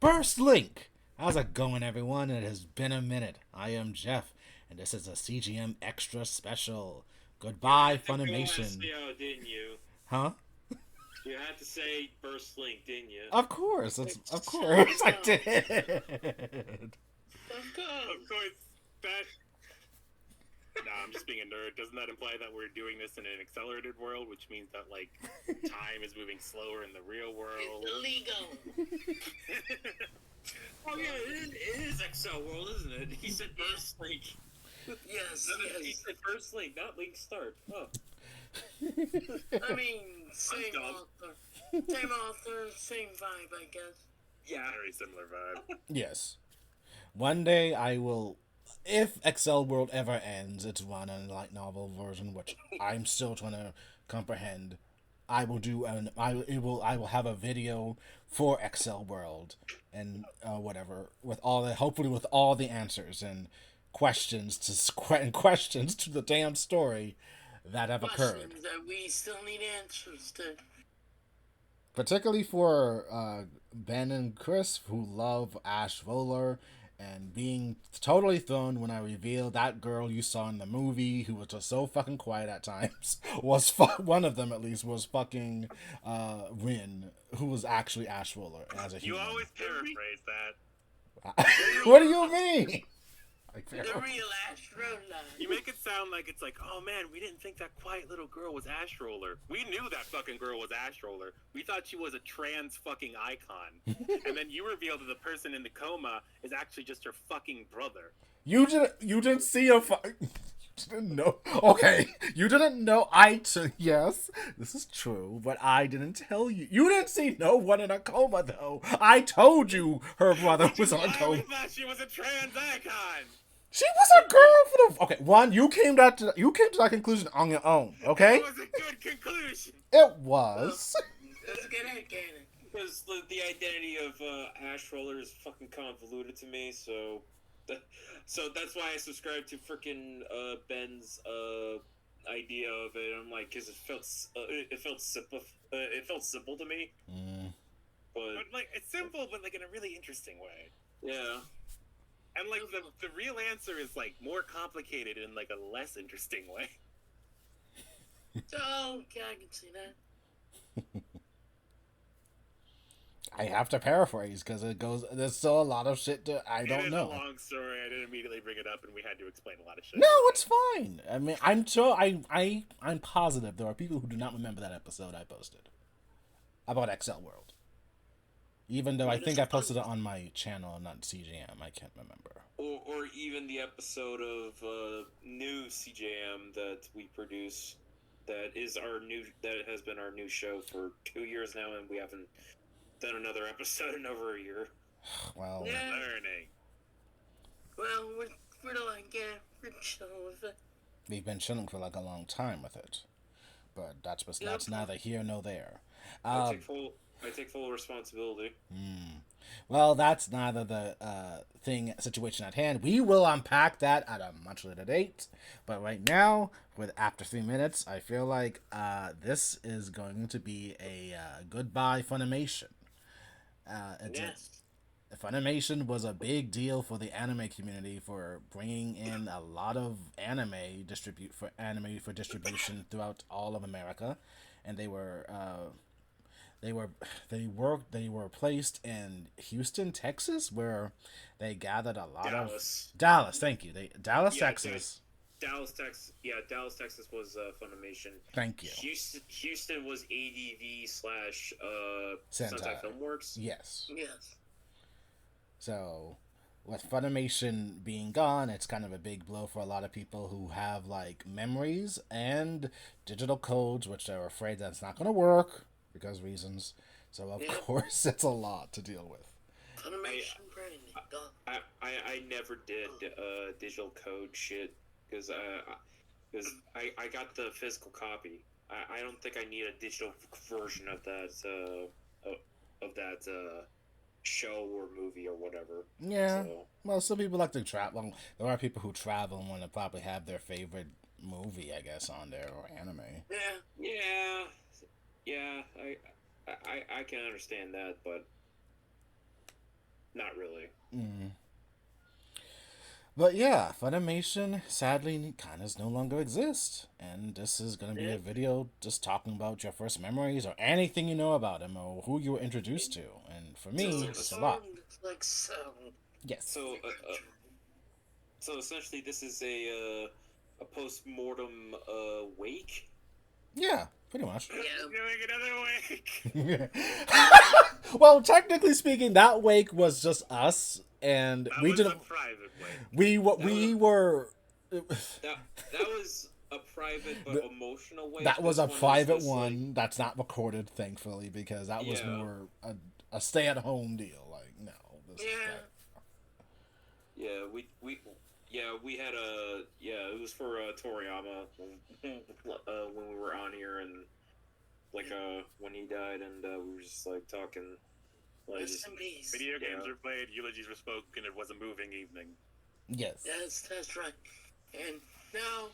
Burst Link! How's it going, everyone? It has been a minute. I am Jeff, and this is a CGM Extra Special. You Goodbye, had to go Funimation. SEO, didn't you? Huh? You had to say Burst Link, didn't you? Of course. Of course Shut I up. did. Of Of course. course, that. Nah, I'm just being a nerd. Doesn't that imply that we're doing this in an accelerated world, which means that, like, time is moving slower in the real world? It's illegal. Oh, yeah, it is Excel World, isn't it? He said Burst Link. Yes, He yes. said Burst Link, not Link Start. Oh. I mean, same dumb. author, same vibe, I guess. Yeah. Very similar vibe. Yes. One day I will, if Excel World ever ends, it's run in a light novel version, which I'm still trying to comprehend. I will do I will have a video for Excel World and whatever with all the hopefully with all the answers and questions to the damn story that have occurred. Questions that we still need answers to. Particularly for Ben and Chris, who love Ash Roller, and being totally thrown when I revealed that girl you saw in the movie, who was just so fucking quiet at times, was one of them at least was fucking Rin, who was actually Ash Roller as a You human. always paraphrase that. What do you mean? The real Astro You make it sound like it's like, oh man, we didn't think that quiet little girl was Ash Roller. We knew that fucking girl was Ash Roller. We thought she was a trans fucking icon. And then you reveal that the person in the coma is actually just her fucking brother. You didn't see a you didn't know. Okay, you didn't know. Yes, this is true, but I didn't tell you. You didn't see no one in a coma though. I told you her brother was in a I coma. always thought she was a trans icon. She was a girl for the. Okay, one, you came to that conclusion on your own. Okay, That was a good conclusion. it was. That's a good headcanon. Because the identity of Ash Roller is fucking convoluted to me, so that's why I subscribe to freaking Ben's idea of it. I'm like, because it felt simple to me. But like it's simple, but like in a really interesting way. Yeah. And like the real answer is like more complicated in like a less interesting way. So, okay, I can see that. I have to paraphrase because it goes. There's still a lot of shit I don't It is know. a long story. I didn't immediately bring it up, and we had to explain a lot of shit. No, it's fine. I mean, I'm positive there are people who do not remember that episode I posted about XL World. Even though I think I posted it on my channel, not CJM, I can't remember. Or even the episode of new CJM that we produce, that has been our new show for 2 years now, and we haven't done another episode in over a year. Well, Yeah. Learning. Well, we're like, yeah, we're chilling with it. we've been chilling for like a long time with it, but that's neither here nor there. I take full responsibility. Well, that's neither the situation at hand. We will unpack that at a much later date. But right now, with after 3 minutes, I feel like this is going to be a goodbye Funimation. Funimation was a big deal for the anime community for bringing in a lot of anime for distribution throughout all of America, and they were placed in Houston, Texas, where they gathered a lot Dallas. of Dallas. Thank you. Dallas, Yeah, Texas. Dallas, Texas. Yeah, Dallas, Texas was Funimation. Thank you. Houston was ADV slash Sentai Filmworks. Yes. Yes. So, with Funimation being gone, it's kind of a big blow for a lot of people who have like memories and digital codes, which they're afraid that's not going to work because reasons. So of course, it's a lot to deal with. Funimation brain gone. I never did digital code shit because I got the physical copy. I don't think I need a digital version of that show or movie or whatever. Yeah. So. Well, some people like to travel. There are people who travel and want to probably have their favorite movie, I guess, on there or anime. Yeah. I can understand that, but not really. Mm. But yeah, Funimation sadly kind of no longer exists. And this is going to be Yeah. a video just talking about your first memories or anything you know about them or who you were introduced to. And for So me, So, it's a lot. like so. Yes. so, uh, uh, so essentially, this is a post mortem wake. Yeah, pretty much. Yeah. Doing another wake. Well, technically speaking, that wake was just us, and That we was didn't. a private wake. We what That was we were. that that was a private but emotional wake. That was This a one is private just like one that's not recorded, thankfully, because that was yeah, more a stay-at-home deal. Like, no, this is Yeah. that. yeah. We had a yeah. It was for Toriyama when we were on here and like when he died and we were just like talking like Rest just in peace. Video games Yeah. were played, eulogies were spoken, it was a moving evening. Yes. That's right. And now,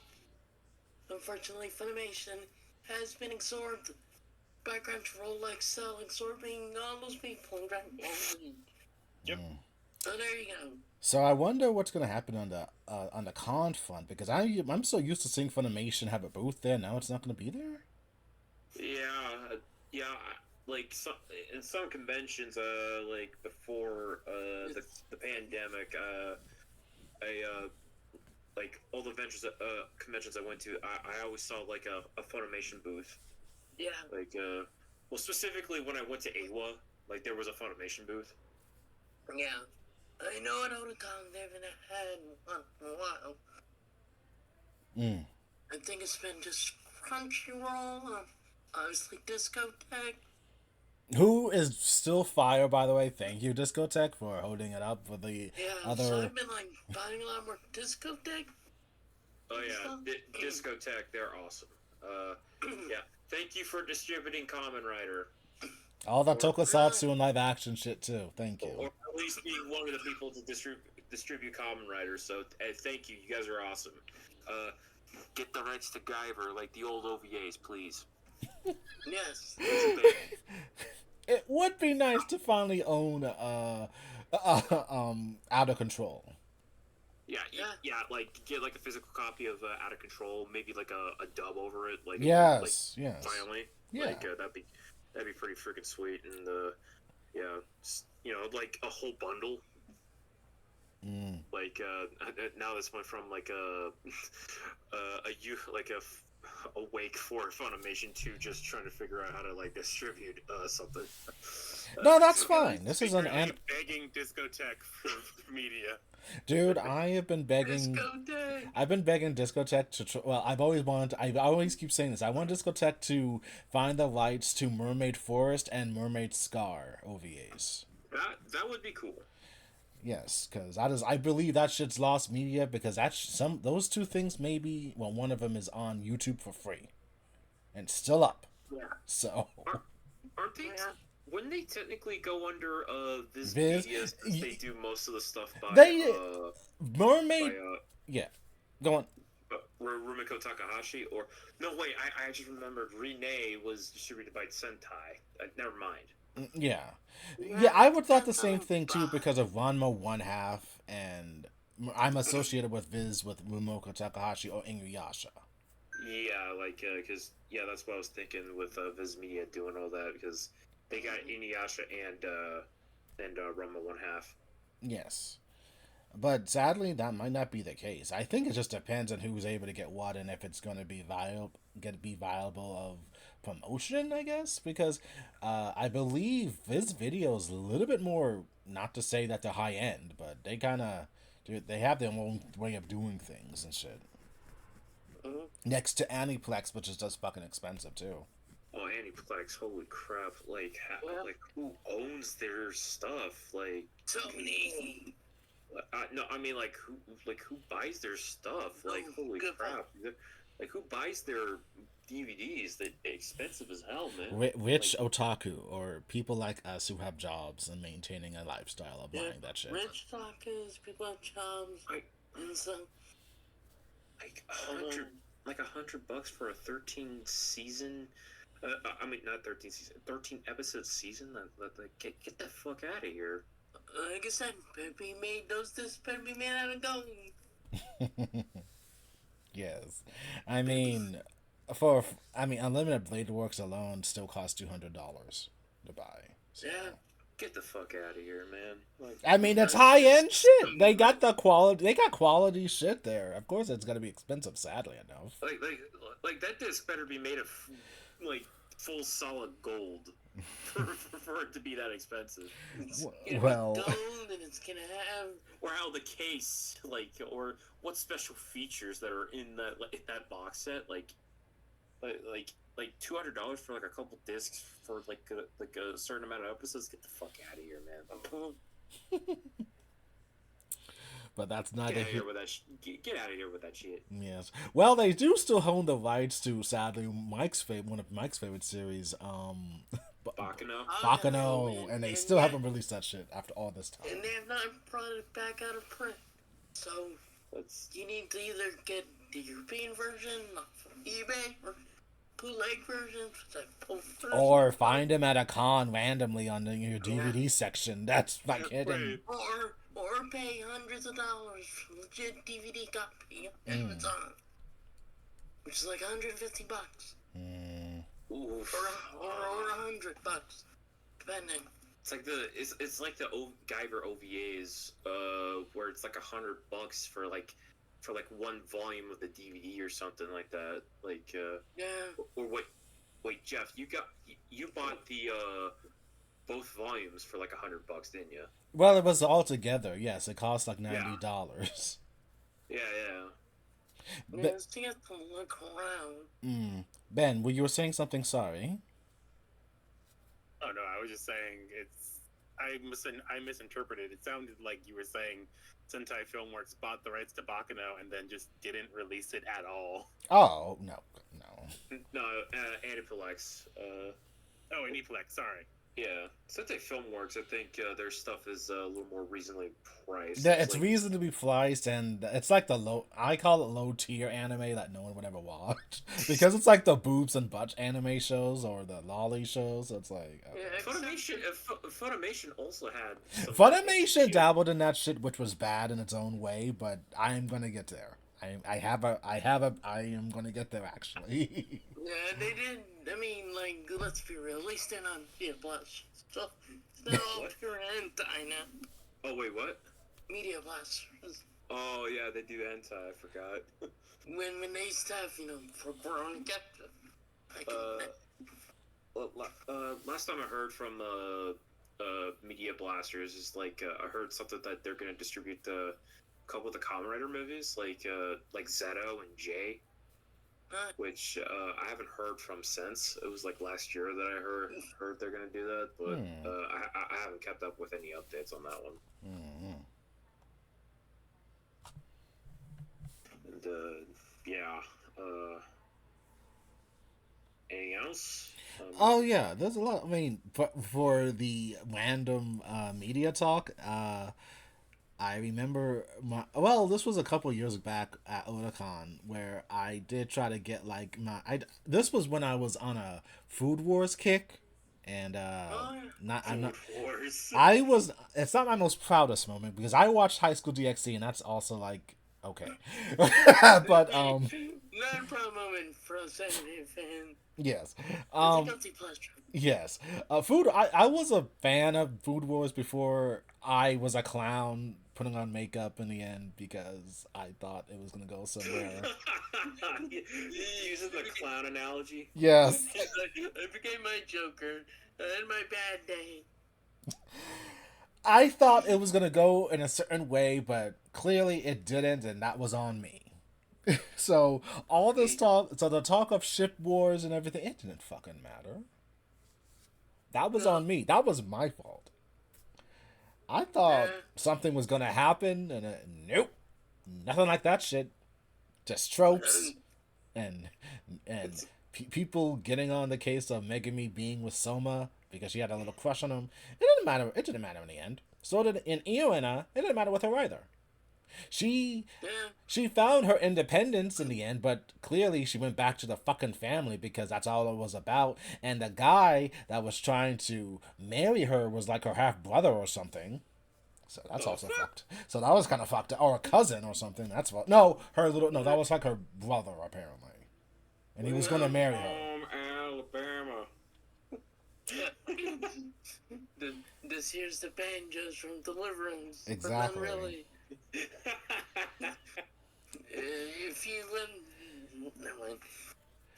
unfortunately, Funimation has been absorbed by Crunchyroll, like Cell absorbing all those people in Dragon Ball Z. Yep. Mm. So there you go. So I wonder what's gonna happen on the con front because I'm so used to seeing Funimation have a booth there. Now it's not gonna be there. yeah yeah. Like some in some conventions, like before the pandemic, I like all the conventions I went to, I always saw like a Funimation booth. Yeah. Like, well, specifically when I went to AWA, like there was a Funimation booth. Yeah. I know at Otakon they haven't had one in a while. Mm. I think it's been just Crunchyroll, obviously Discotech. Who is still fire, by the way? Thank you, Discotech, for holding it up for the Yeah, so other. I've been like buying a lot more Discotech. Oh yeah, Discotech, they're awesome. Yeah, thank you for distributing Kamen Rider, All that Or- tokusatsu and live action shit too. Thank or you. at least being one of the people to distribute Kamen Rider. So thank you, you guys are awesome. Uh, get the rights to Guyver like the old OVAs, please. Yes. It would be nice to finally own Out of Control. Yeah, Yeah. yeah, like get like a physical copy of Out of Control, maybe like a dub over it, like Yes, like yes. finally, Yeah. like that'd be pretty freaking sweet, and yeah, you know, like a whole bundle. Mm. Like now this went from like like a wake for Funimation to just trying to figure out how to like distribute something. No, that's so- fine. This is an Secretly begging Discotech for media. dude. I have been begging. Discotech. I've been begging Discotech to. Well, I've always wanted. I always keep saying this. I want Discotech to find the rights to Mermaid Forest and Mermaid Scar OVAs. That would be cool. Yes, because that is. I believe that shit's lost media because that's some. Those two things maybe. Well, one of them is on YouTube for free, and it's still up. Yeah. So. Aren't they? Yeah. Wouldn't they technically go under Viz Viz? Media since they do most of the stuff by They- by Mermaid. Yeah. Go on. Rumiko Takahashi? Or no, wait, I just remembered Renee was distributed by Sentai. Never mind. Yeah. Yeah, I would thought the same thing too because of Ranma One Half, and I'm associated with Viz with Mumoko Takahashi or Inuyasha. Yeah, like because that's what I was thinking with Viz Media doing all that because they got Inuyasha and Rumma One Half. Yes. But sadly, that might not be the case. I think it just depends on who's able to get what and if it's going to be viable of promotion, I guess. Because I believe Viz Video is a little bit more, not to say that they're high end, but they kind of, they have their own way of doing things and shit. Mhm. Next to Aniplex, which is just fucking expensive too. Oh, Aniplex! Holy crap! Like, Yeah. like who owns their stuff? Like, Sony. no, I mean like who buys their stuff? Like, Oh, holy good crap! Like, who buys their DVDs? That expensive as hell, man. Rich otaku or people like us who have jobs and maintaining a lifestyle of Yeah. buying that shit. Rich talkers, people have jobs, I- and so Like $100 for a 13 season. I mean, not 13 season, 13 episode season. Get the fuck out of here. Like I said, better be made. Those discs better be made out of gold. Yes, I mean, for I mean, Unlimited Blade Works alone still costs $200 to buy. So Yeah. Get the fuck out of here, man. Like, I mean, it's That's high just end shit. They got stupid. the quality. They got quality shit there. Of course, it's gonna be expensive. Sadly enough. like, like, like that disc better be made of like full solid gold for it to be that expensive. It's gonna be Well, gold and it's gonna have. Or how the case, like, or what special features that are in that box set, like $200 for like a couple discs for like a certain amount of episodes. Get the fuck out of here, man. but that's Get neither out of here. here with that. Get out of here with that shit. Yes. Well, they do still own the rights to, sadly, one of Mike's favorite series, Bakano. Bakano, and they still haven't released that shit after all this time. And they have not brought it back out of print. So That's you need to either get the European version from eBay or bootleg versions, which I prefer. Or find them at a con randomly on your DVD section. That's like hidden. Or pay hundreds of dollars for legit DVD copy on Amazon, which is like $150, oof. or $100, depending. It's like the Guyver OVAs, where it's like $100 for like one volume of the DVD or something like that. Like, Yeah. or wait, Jeff, you bought the both volumes for like $100, didn't you? Well, it was all together. Yes, it cost like $90. Yeah, yeah. Yeah, so you have to look around. Ben, well, you were saying something. Sorry. Oh no, I was just saying I misinterpreted. It sounded like you were saying Sentai Filmworks bought the rights to Bakano and then just didn't release it at all. Oh no. No, Aniplex. Oh, and Eplex, sorry. Yeah. Sentai Filmworks, I think their stuff is a little more reasonably priced. Yeah, it's like, reasonably priced, and it's like the low. I call it low tier anime that no one would ever watch because it's like the boobs and butt anime shows or the lolly shows. So it's like okay. Yeah, Funimation also had some Funimation shit. dabbled in that shit, which was bad in its own way. But I am gonna get there. I am gonna get there actually. Yeah, they did. I mean, like, let's be real. At least they're not Media Blast. So it's not all What? pure hentai now. Oh wait, what? Media Blast. Oh yeah, they do hentai. I forgot. When they used to have, for grown captive. Last time I heard from Media Blasters is like I heard something that they're gonna distribute a couple of the Kamen Rider movies, like Zeto and J, which I haven't heard from since. It was like last year that I heard they're gonna do that, but I haven't kept up with any updates on that one. And yeah. Anything else? Oh yeah, there's a lot. I mean, for the random media talk, I remember this was a couple years back at Otakon where I did try to get like this was when I was on a Food Wars kick, and I'm not. Wars. I was. It's not my most proudest moment because I watched High School DxD, and that's also like okay, but Not a proud moment for a Saturday fan. yes, It's a guilty pleasure. yes. I was a fan of Food Wars before I was a clown putting on makeup in the end because I thought it was gonna go somewhere. Using the clown analogy. Yes. I became my Joker. I had my bad day. I thought it was gonna go in a certain way, but clearly it didn't, and that was on me. So all this talk, so the talk of ship wars and everything, it didn't fucking matter. That was on me. That was my fault. I thought something was gonna happen, and nope, nothing like that shit. Just tropes and people getting on the case of Megami being with Soma because she had a little crush on him. It didn't matter. It didn't matter in the end. So did in Iona. It didn't matter with her either. She found her independence in the end, but clearly she went back to the fucking family because that's all it was about. And the guy that was trying to marry her was like her half brother or something. So that's Oh, also fuck. fucked. So that was kind of fucked. Or a cousin or something. That's what. No, her little. No, that was like her brother apparently, and he was We're gonna marry her. from Alabama. This here's the banjos from Deliverance. Exactly. But not really. If you live... Never mind.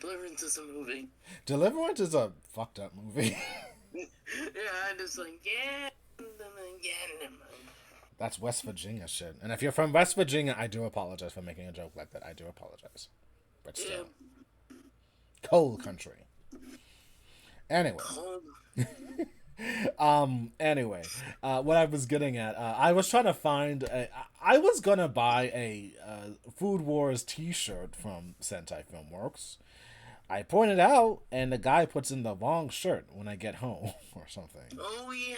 Deliverance is a movie. Deliverance is a fucked up movie. Yeah, I just like, yeah, never mind. That's West Virginia shit. And if you're from West Virginia, I do apologize for making a joke like that. I do apologize. But still. Yeah. Coal country. Anyway. Cold. Anyway, what I was getting at, I was trying to find I was gonna buy a Food Wars t-shirt from Sentai Filmworks. I pointed out, and the guy puts in the wrong shirt when I get home or something. Oh, yeah.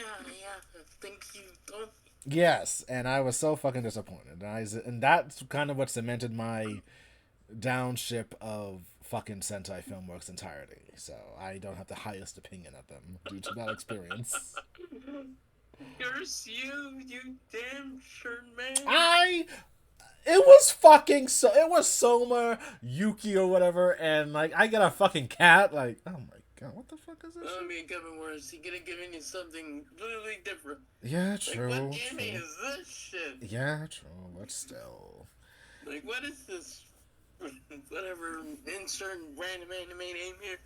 I think you don't... Yes, and I was so fucking disappointed. And that's kind of what cemented my downship of fucking Sentai Filmworks entirety. So I don't have the highest opinion of them due to that experience. Curse you damn shirt man. It was fucking it was Soma, Yuki or whatever, and like I get a fucking cat, like, oh my god, what the fuck is this? I mean, Kevin worse. He could have given you something literally different. Yeah, true. Like, what anime True. is this shit? Yeah, true, but still. Like, what is this? Whatever, insert random anime name here.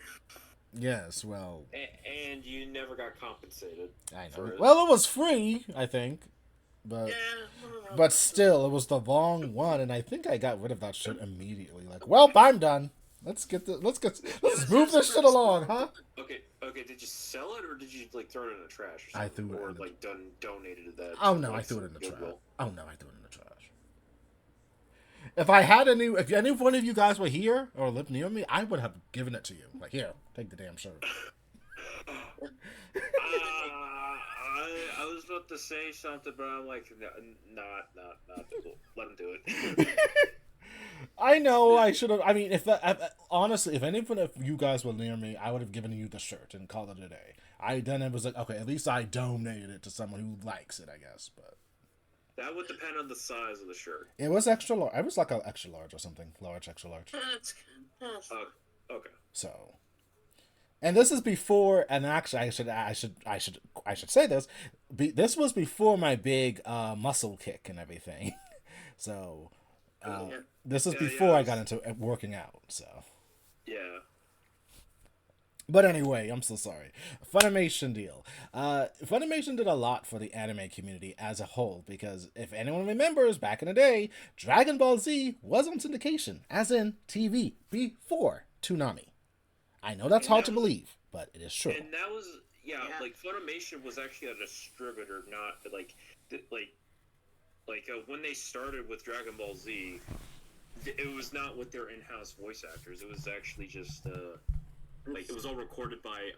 Yes, well, And you never got compensated. I for know. it. Well, it was free, I think, but Yeah, I don't know. but still, it was the wrong one, and I think I got rid of that shit immediately. Like, well, I'm done. Let's move this shit along, huh? Okay. Did you sell it or did you like throw it in the trash? Or I something? threw it or in the- like donated it that. Oh no, like, I threw it in the trash. Goodwill? Oh no, I threw it in the trash. If I had if any one of you guys were here or lived near me, I would have given it to you. Like, here, take the damn shirt. I was about to say something, but I'm like, not cool. Let him do it. I know I should have. I mean, honestly, if any of you guys were near me, I would have given you the shirt and called it a day. Then it was like, okay, at least I donated it to someone who likes it, I guess. But That would depend on the size of the shirt. it was extra large. It was like an extra large or something, large, extra large. That's good. That's Okay. So, and this is before. And actually, I should say this. This was before my big muscle kick and everything. So. Yeah. This is Yeah, before yeah, I got into working out, so. Yeah. But anyway, I'm so sorry. Funimation deal. Funimation did a lot for the anime community as a whole, because if anyone remembers, back in the day, Dragon Ball Z was on syndication, as in TV, before Toonami. I know that's hard to believe, but it is true. And that was Yeah. like Funimation was actually a distributor, not when they started with Dragon Ball Z, it was not with their in-house voice actors. It was actually just it was all recorded by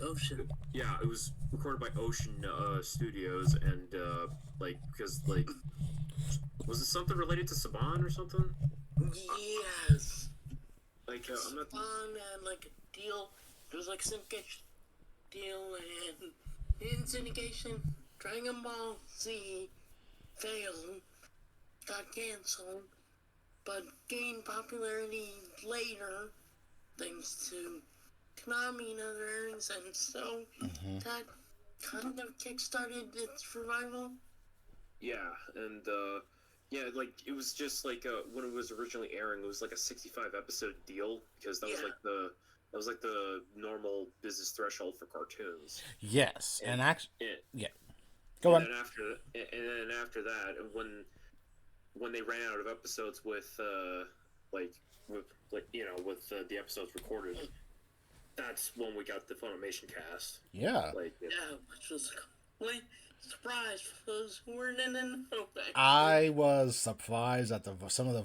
Ocean. yeah, it was recorded by Ocean Studios, and because was it something related to Saban or something? Yes. Like I'm not. Fun and like a deal. It was like syndication deal, and in syndication, Dragon Ball Z failed, got canceled, but gained popularity later thanks to Konami and others, and so that kind of kickstarted its revival. Yeah, and like it was just like when it was originally airing, it was like a 65 episode deal because that was like the normal business threshold for cartoons. Yes, and actually, Yeah. go on. And then after that, when they ran out of episodes with the episodes recorded, that's when we got the Funimation cast. Yeah. Yeah, which was a complete surprise for those who weren't in the know back then. I was surprised that some of the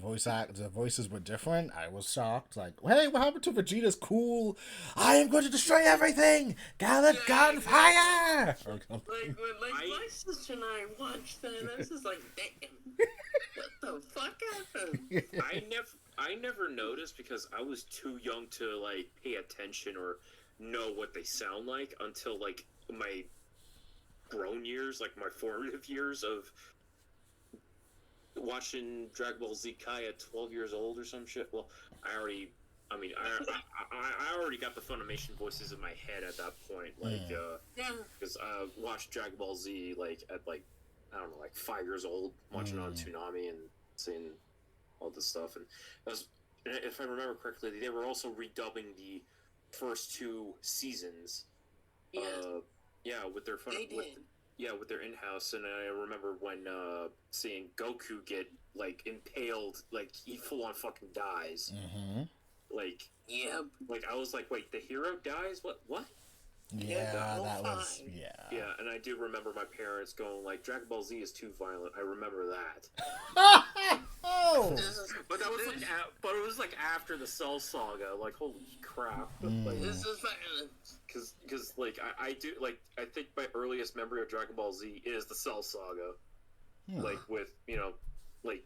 voices were different. I was shocked. Like, hey, what happened to Vegeta's cool? I am going to destroy everything. Gallant gunfire. Like my sister and I watched that, and I was just like, damn, what the fuck happened? I never noticed because I was too young to like pay attention or know what they sound like until like my grown years, like my formative years of watching Dragon Ball Z Kai at 12 years old or some shit. Well, I mean, I already got the Funimation voices in my head at that point, like, because I watched Dragon Ball Z like at like I don't know, like 5 years old, watching on Toonami and seeing all this stuff, and was, if I remember correctly, they were also redubbing the first two seasons. Yeah, Yeah, with their they did. with their in-house, and I remember when seeing Goku get like impaled, like he full on fucking dies. Mm-hmm. Like, Yeah, like I was like, wait, the hero dies? What? Yeah, Double that was Fine. Yeah, and I do remember my parents going like, Dragon Ball Z is too violent. I remember that. Oh. This is, But that was like, but it was like after the Cell Saga. Like, holy crap! this is violence. Because like I do like I think my earliest memory of Dragon Ball Z is the Cell Saga, like with like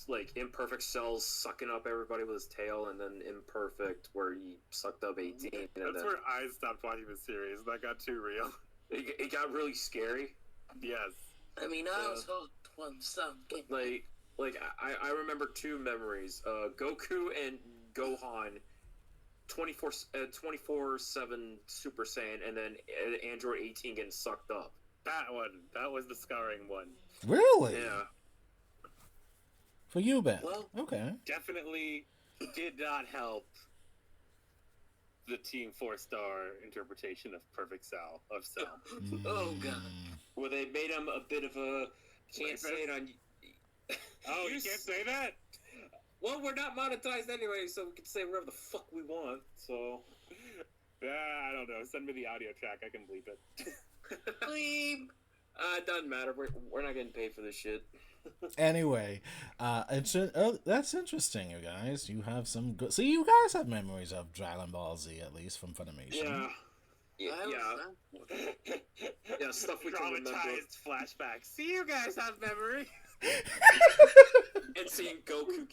like Imperfect Cell's sucking up everybody with his tail, and then Imperfect where he sucked up 18. And That's then where I stopped watching the series. That got too real. it got really scary. Yes. I mean, I was hooked once something. Like I remember two memories: Goku and Gohan 24/7 Super Saiyan, and then Android 18 getting sucked up. That was the scarring one. Really? Yeah. For you, Ben? Well, okay. Definitely did not help the Team 4-star interpretation of Perfect Cell. oh god. Where they made him a bit of a can't say it on. Oh, you can't say that? Well, we're not monetized anyway, so we can say whatever the fuck we want. So. I don't know. Send me the audio track. I can bleep it. Bleep. It doesn't matter. We're not getting paid for this shit. Anyway, that's interesting, you guys. You have some good. See, you guys have memories of Dragon Ball Z, at least from Funimation. Yeah. Yeah, stuff we can remember. Traumatized flashbacks. See, you guys have memory. And seeing Goku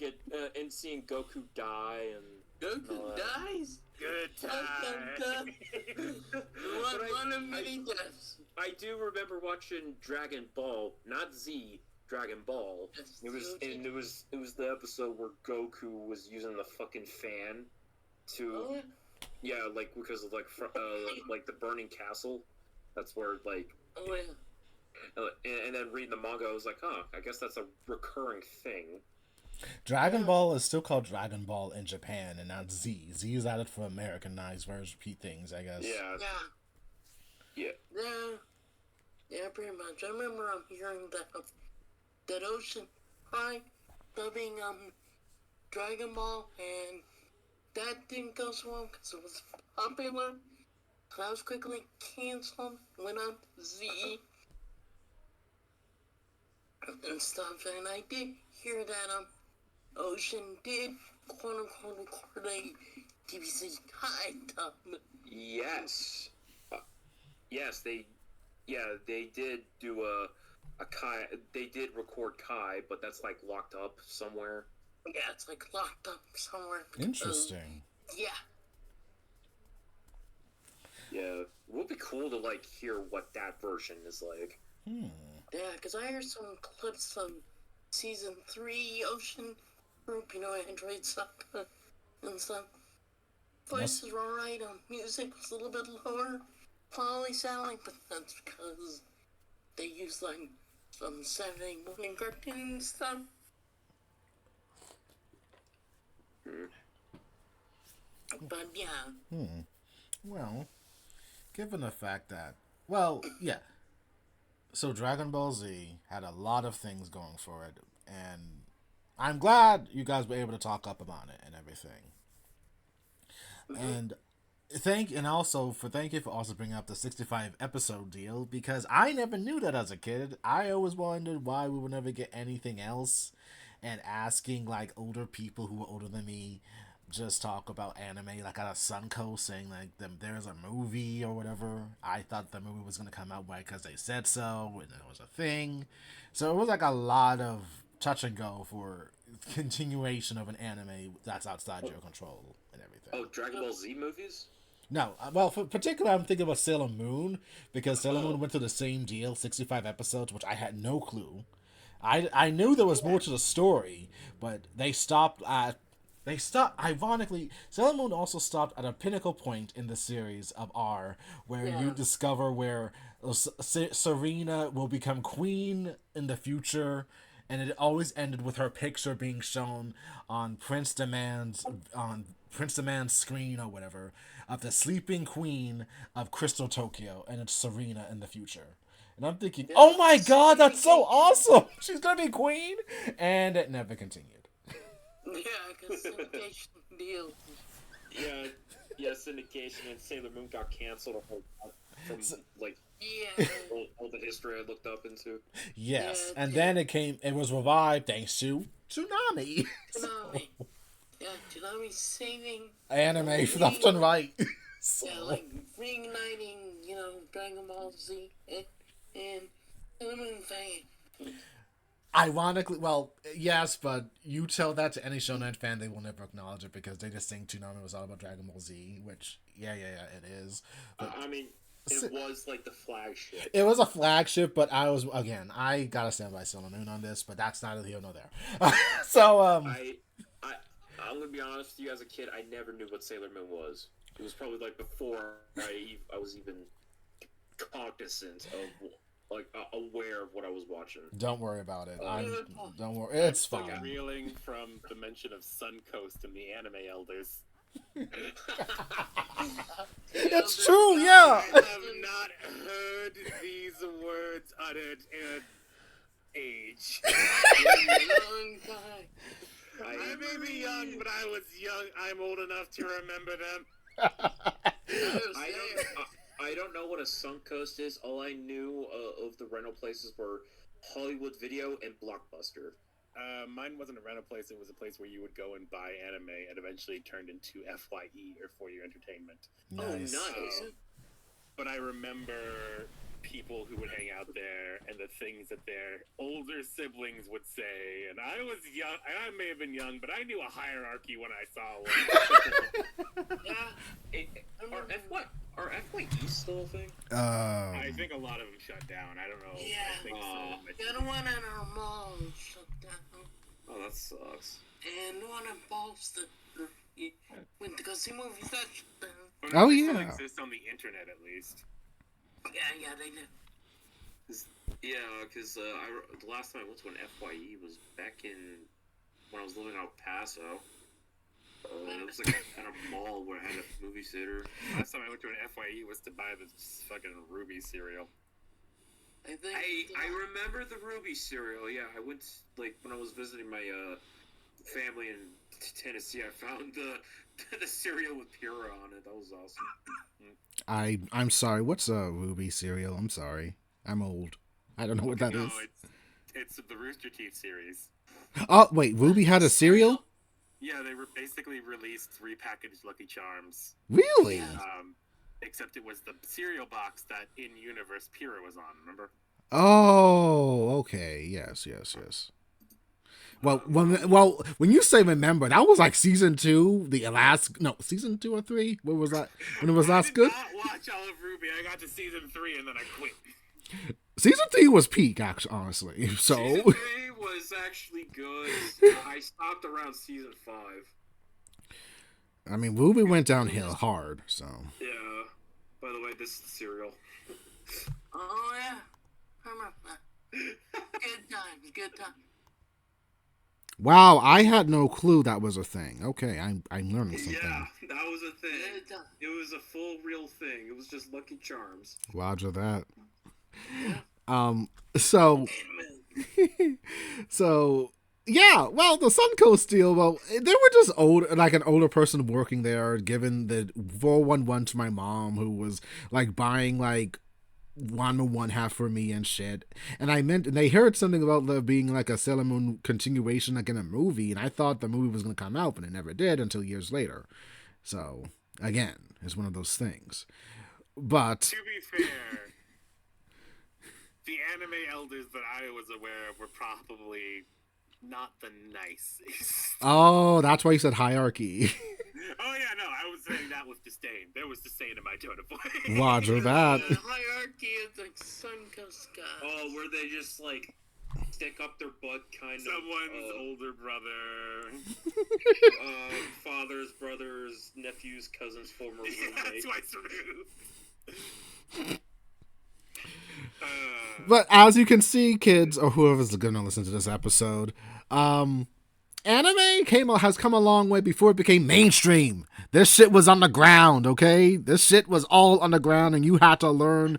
die and Goku dies. Good time. One of many deaths. I do remember watching Dragon Ball, not Z, Dragon Ball. It was the episode where Goku was using the fucking fan to like because of like the burning castle. That's where like and then reading the manga, I was like, huh, I guess that's a recurring thing. Dragon Ball is still called Dragon Ball in Japan and not Z. Z is added for Americanized version things, I guess. Yeah, pretty much. I remember hearing that Ocean High dubbing Dragon Ball, and that didn't go so well because it was popular. So I was quickly canceled, went on to Z and stuff, and I did hear that Ocean did quote unquote record a DBZ Kai dub. Yes. Yes, they did do a Kai. They did record Kai, but that's like locked up somewhere. Yeah, it's like locked up somewhere. Interesting. Yeah. Yeah, it would be cool to like hear what that version is like. Yeah, because I heard some clips from season 3 Ocean Group, Android stuff and stuff. Voices were alright, music was a little bit lower quality sounding, but that's because they used like some Saturday morning cartoon stuff. But yeah. Well, given the fact that, well, yeah. So Dragon Ball Z had a lot of things going for it, and I'm glad you guys were able to talk up about it and everything. And thank you for also bringing up the 65 episode deal, because I never knew that as a kid. I always wondered why we would never get anything else, and asking like older people who were older than me just talk about anime, like at a Sunco saying like there's a movie or whatever. I thought the movie was gonna come out because they said so, and it was a thing. So it was like a lot of touch and go for continuation of an anime that's outside your control and everything. Oh, Dragon Ball Z movies? No, well, for particular, I'm thinking about Sailor Moon because Sailor Moon went to the same deal, 65 episodes, which I had no clue. I knew there was more to the story, but they stopped. Ironically, Sailor Moon also stopped at a pinnacle point in the series of R, where you Yeah. discover where Serena will become queen in the future, and it always ended with her picture being shown on Prince Demand's screen or whatever of the sleeping queen of Crystal Tokyo, and it's Serena in the future. And I'm thinking, Yeah. oh my god, that's so awesome! She's gonna be queen! And it never continued. Yeah, because syndication deal. Yeah, yeah, syndication and Sailor Moon got canceled from like Yeah. all the history I looked up into. Yes. Yeah, And yeah. then it was revived thanks to Tsunami. Tsunami. Yeah, Tsunami saving. Anime left and right. Yeah, like reigniting, Dragon Ball Z and Sailor Moon fan. Ironically, well, yes, but you tell that to any Shonen fan, they will never acknowledge it because they just think Toonami was all about Dragon Ball Z, which, yeah, it is. But I mean, it was like the flagship. it was a flagship, but I gotta stand by Sailor Moon on this, but that's neither here nor there. So, I'm gonna be honest with you. As a kid, I never knew what Sailor Moon was. It was probably like before I was even cognizant of aware of what I was watching. don't worry about it. Don't worry. I'm It's still fine. reeling from the mention of Suncoast and the anime elders. It's true, yeah. I have not heard these words uttered in an age. Long time. I may be young, but I was young. I'm old enough to remember them. I don't know what a sunk coast is. All I knew of the rental places were Hollywood Video and Blockbuster. Mine wasn't a rental place. It was a place where you would go and buy anime, and eventually turned into FYE, or For Your Entertainment. Nice. Oh, nice. But I remember people who would hang out there and the things that their older siblings would say. And I was young. I may have been young, but I knew a hierarchy when I saw one. Yeah. Are FYE still a thing? I think a lot of them shut down. I don't know. Yeah. I think some of them- The other one at our mall shut down. Oh, that sucks. And the one in Boston went to go see movies that shut down. But Oh, they still yeah. exist on the internet at least. Yeah, they do. Yeah, because the last time I went to an FYE was back in when I was living out Paso. It was like at a mall where I had a movie theater. Last time I went to an FYE was to buy this fucking Ruby cereal. I think. I remember the Ruby cereal. Yeah, I went like when I was visiting my family in Tennessee. I found the cereal with Pura on it. That was awesome. I'm sorry. What's a Ruby cereal? I'm sorry. I'm old. I don't know what that No, is. it's the Rooster Teeth series. Oh wait, Ruby had a cereal? Yeah, they were basically released repackaged Lucky Charms. Really? Except it was the cereal box that in universe Pura was on. Remember? Oh, okay. Yes. Well, when you say remember, that was like season 2, season 2 or 3. What was that? When it was last good? I did not watch all of Ruby. I got to season 3 and then I quit. Season 3 was peak, actually, honestly. So Season 3 was actually good. I stopped around season 5. I mean, Ruby went downhill hard. So Yeah. By the way, this is the cereal. Oh yeah, I remember that. Good time. wow, I had no clue that was a thing. Okay, I'm learning something. Yeah, that was a thing. Good time. It was a full real thing. It was just Lucky Charms. Roger that. Yeah. So so yeah, well, the Suncoast deal, well, they were just old, like an older person working there, giving the 411 to my mom, who was like buying like 1/1/2 for me and shit. And they heard something about there being like a Sailor Moon continuation, like in a movie, and I thought the movie was gonna come out, but it never did until years later. So again, it's one of those things. But To be fair, the anime elders that I was aware of were probably not the nicest. oh, that's why you said hierarchy. Oh yeah, no, I was saying that with disdain. There was disdain in my tone of voice. Roger that. The hierarchy of the Suncoast guys. Oh, where they just like stick up their butt, kind Someone's of. older brother. Fathers, brothers, nephews, cousins, former roommate. Yeah, that's twice removed. But as you can see, kids, or whoever's going to listen to this episode, anime has come a long way before it became mainstream. This shit was on the ground, okay? This shit was all on the ground, and you had to learn.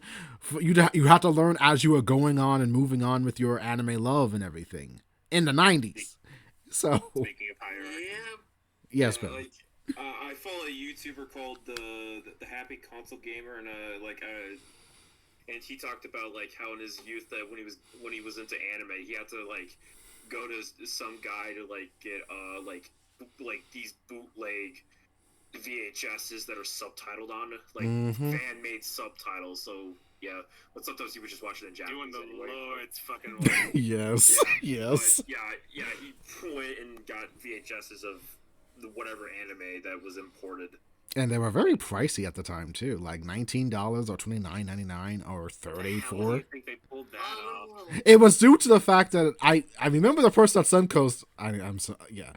You had to learn as you were going on and moving on with your anime love and everything in the 90s. So, Speaking of hierarchy. Yeah. yes, Yeah, Ben. like, I follow a YouTuber called the Happy Console Gamer, and and he talked about like how in his youth that when he was into anime, he had to like go to some guy to like get like these bootleg VHSs that are subtitled on like fan made subtitles. So yeah, but sometimes he would just watch it in Japanese. Doing the anyway. Lord's fucking work. Yes. Yeah, Yes. but yeah, he went and got VHSs of whatever anime that was imported. And they were very pricey at the time too, like $19 or $29.99 or How do $34. you think they pulled that off? It was due to the fact that I remember the person at Suncoast. I'm so yeah,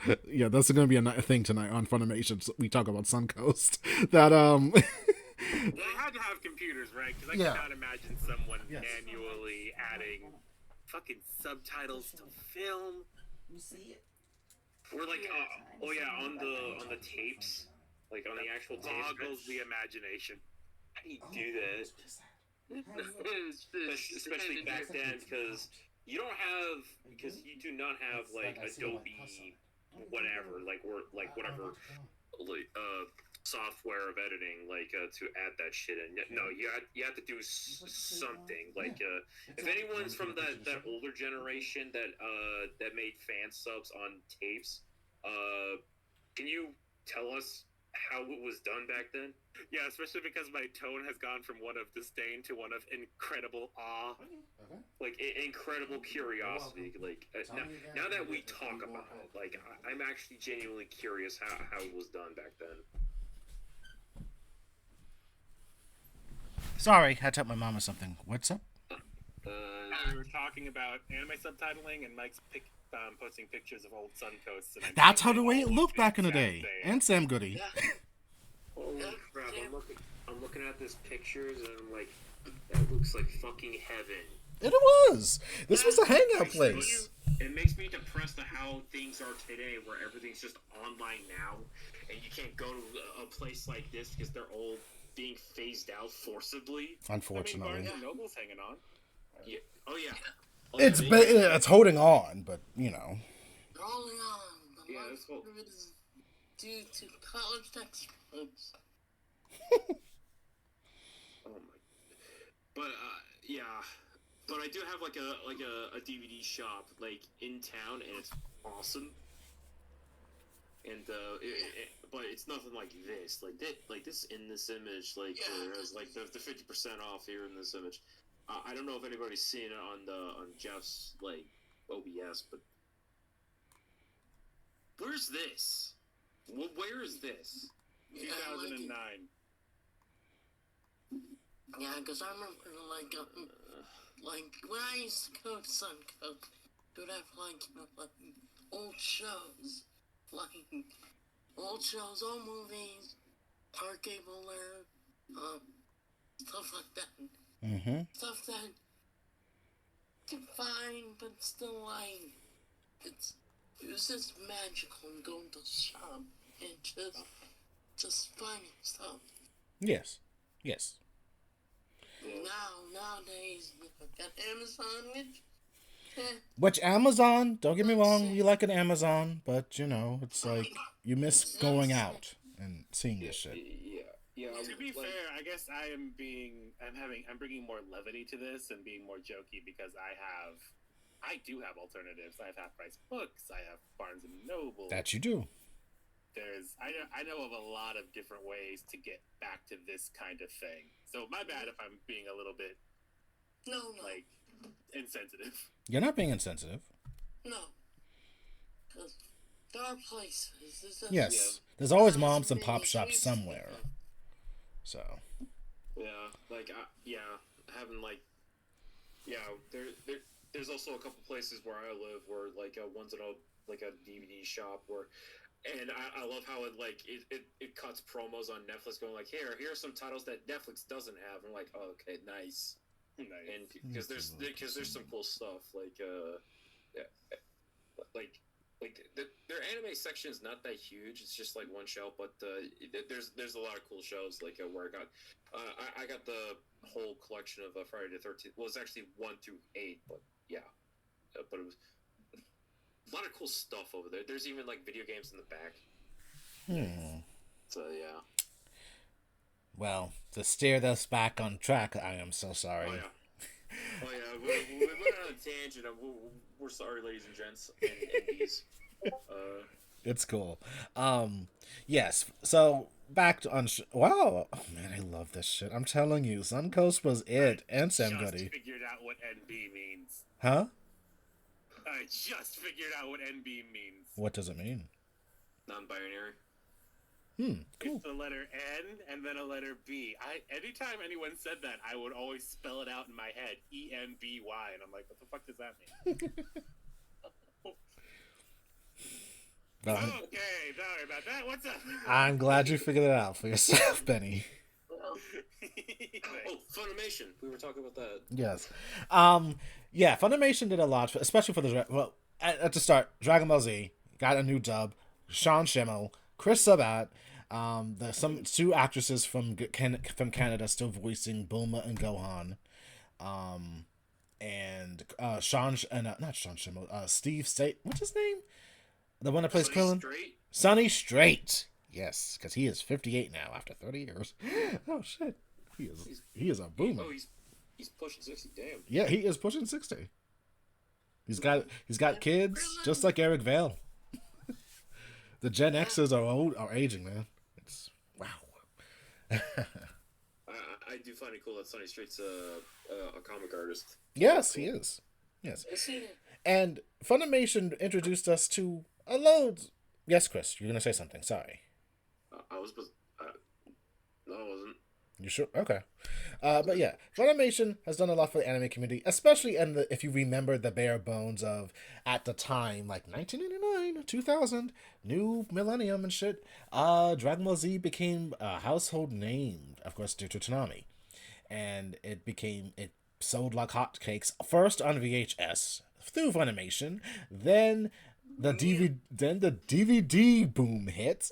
that's going to be a thing tonight on Funimation. So we talk about Suncoast. That They had to have computers, right? Because I Yeah. cannot imagine someone Yes. manually adding fucking subtitles to film. You see it? Or like oh yeah, on the tapes, like on the actual tapes. Boggles the imagination. How do you do that? Especially back then, because you do not have like Adobe whatever, like or like whatever like software of editing like to add that shit in. No, you had to do something like if anyone's from that older generation that made fan subs on tapes, can you tell us how it was done back then? Yeah, especially because my tone has gone from one of disdain to one of incredible awe. Like incredible curiosity. Like now that we talk about it, like I'm actually genuinely curious how it was done back then. sorry, had to tell my mom or something. What's up? We were talking about anime subtitling, and Mike's posting pictures of old Suncoasts. And That's how the way it looked back in the day. And Sam Goody. Holy crap! I'm looking at this pictures and I'm like, that looks like fucking heaven. It was. This was a hangout place. It makes me depressed at how things are today, where everything's just online now, and you can't go to a place like this because they're all being phased out forcibly. Unfortunately, Barnes and Noble's hanging on. Yeah. Oh yeah. it's holding on, but you know. Rolling on. But Yeah, most that's what- of it is due to college textbooks. Oh my. But yeah. But I do have like a DVD shop like in town, and it's awesome. And but it's nothing like this. Like this in this image, like Yeah. there's like the 50% off here in this image. I don't know if anybody's seen it on Jeff's like OBS, but where's this? Where is this? Yeah, 2009. Yeah, because I remember like when I used to go to Suncoast, they would have like old shows, old movies, park cable there, stuff like that. Mm-hmm. Stuff that you fine, but still like it was just magical going to the shop and just finding stuff. Yes. Yes. Nowadays, you got Amazon, Which Amazon? Don't get me wrong. You like an Amazon, but you know, it's like you miss going out and seeing this shit. Yeah. To be fair, I guess I'm bringing more levity to this and being more jokey because I do have alternatives. I have half-price books. I have Barnes and Noble. That you do. I know of a lot of different ways to get back to this kind of thing. So my bad if I'm being a little bit no, insensitive. You're not being insensitive. no, because There are places. Yes, Yeah. there's always Not moms as and pop many as we shops used to think somewhere. of. So Yeah, like yeah, having like yeah, there's also a couple places where I live where like one's in a like a DVD shop where, and I love how it cuts promos on Netflix going like here's some titles that Netflix doesn't have. And I'm like, oh, okay, nice. Nice. And because there's some cool stuff like yeah, like their anime section is not that huge. It's just like one shelf, but there's a lot of cool shows like where I got the whole collection of Friday the 13th. Well, it's actually 1 through 8, but yeah, but it was a lot of cool stuff over there. There's even like video games in the back. So yeah. well, to steer this back on track, I am so Oh sorry. yeah. Oh yeah. We went on a tangent. We're sorry, ladies and gents and indies. It's cool. Yes. So back to wow, oh, man, I love this shit. I'm telling you, Suncoast was it, and Sam Just Goody. figured out what NB means. Huh? I just figured out what NB means. What does it mean? Non-binary. Cool. It's the letter N and then a letter B. Anytime anyone said that, I would always spell it out in my head, ENBY, and I'm like, what the fuck does that mean? Okay, sorry about that. What's up? I'm glad you figured it out for yourself, Benny. Well, Oh, Funimation. We were talking about that. Yes. Yeah, Funimation did a lot, especially for the well at the start. Dragon Ball Z got a new dub. Sean Schemmel, Chris Sabat, some two actresses from Canada still voicing Bulma and Gohan. And not Sean Schemmel, Steve State. What's his name? The one that plays Sonny Krillin. Straight. Sonny Strait. Yes, because he is 58 now after 30 years. Oh shit, he is a boomer. Oh, he's pushing 60. Damn. Yeah, he is pushing 60. He's got kids just like Eric Vale. The Gen Xers are aging, man. It's wow. I do find it cool that Sonny Straight's a comic artist. Yes, he is. Yes, I see it. and Funimation introduced us to a load. Yes, Chris, you're gonna say something. Sorry. I was, no, I wasn't. You sure? Okay. But yeah, Funimation has done a lot for the anime community, especially if you remember the bare bones of at the time, like 1999, 2000, new millennium and shit. Dragon Ball Z became a household name, of course, due to Toonami, and it sold like hotcakes. First on VHS through Funimation, then the DVD boom hit,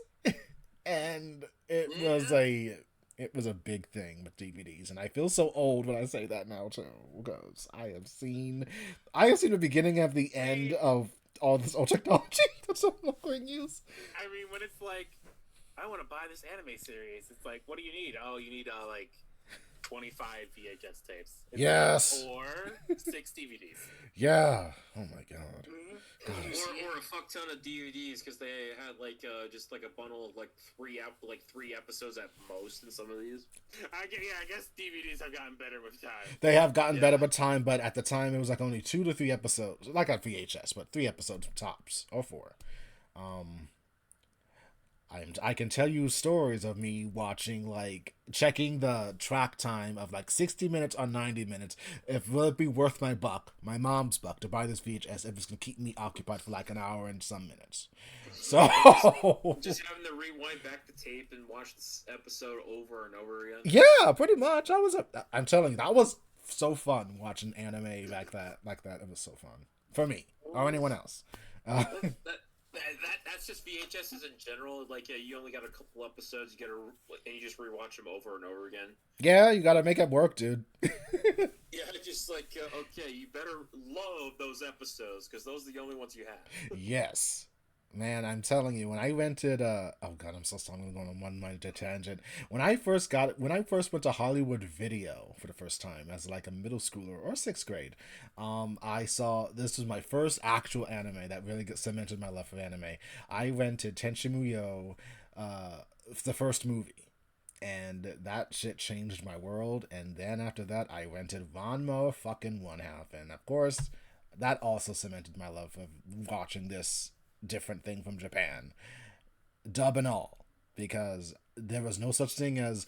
and it was a big thing with DVDs, and I feel so old when I say that now too, because I have seen the beginning of the end of all this old technology that's so long use. I mean, when it's like, I want to buy this anime series, it's like, what do you need? Oh, you need like 25 VHS tapes. It's Yes. Or 6 DVDs. Yeah. Oh my god. Or a fuck ton of DVDs because they had like just like a bundle of like three episodes at most in some of these. I guess DVDs have gotten better with time. They have gotten better with time, but at the time it was like only 2 to 3 episodes, like on VHS, but 3 episodes tops or 4. I can tell you stories of me watching, like, checking the track time of like 60 minutes or 90 minutes. If will it be worth my buck, my mom's buck, to buy this VHS if it's gonna keep me occupied for like an hour and some minutes. So Just having to rewind back the tape and watch this episode over and over again. yeah, pretty much. I'm telling you, that was so fun watching anime like that. It was so fun for me or anyone else. That's just VHSs in general. Like, you only got a couple episodes. And you just rewatch them over and over again. Yeah, you gotta make it work, dude. Yeah, just like okay, you better love those episodes because those are the only ones you have. Yes. Man, I'm telling you, when I rented oh god, I'm so sorry, I'm going on one minded tangent. When I first went to Hollywood Video for the first time as like a middle schooler or 6th grade, I saw this was my first actual anime that really cemented my love for anime. I rented Tenchimuyo, the first movie, and that shit changed my world. And then after that, I rented Ranma fucking One Half, and of course, that also cemented my love of watching different thing from Japan, dub and all, because there was no such thing as,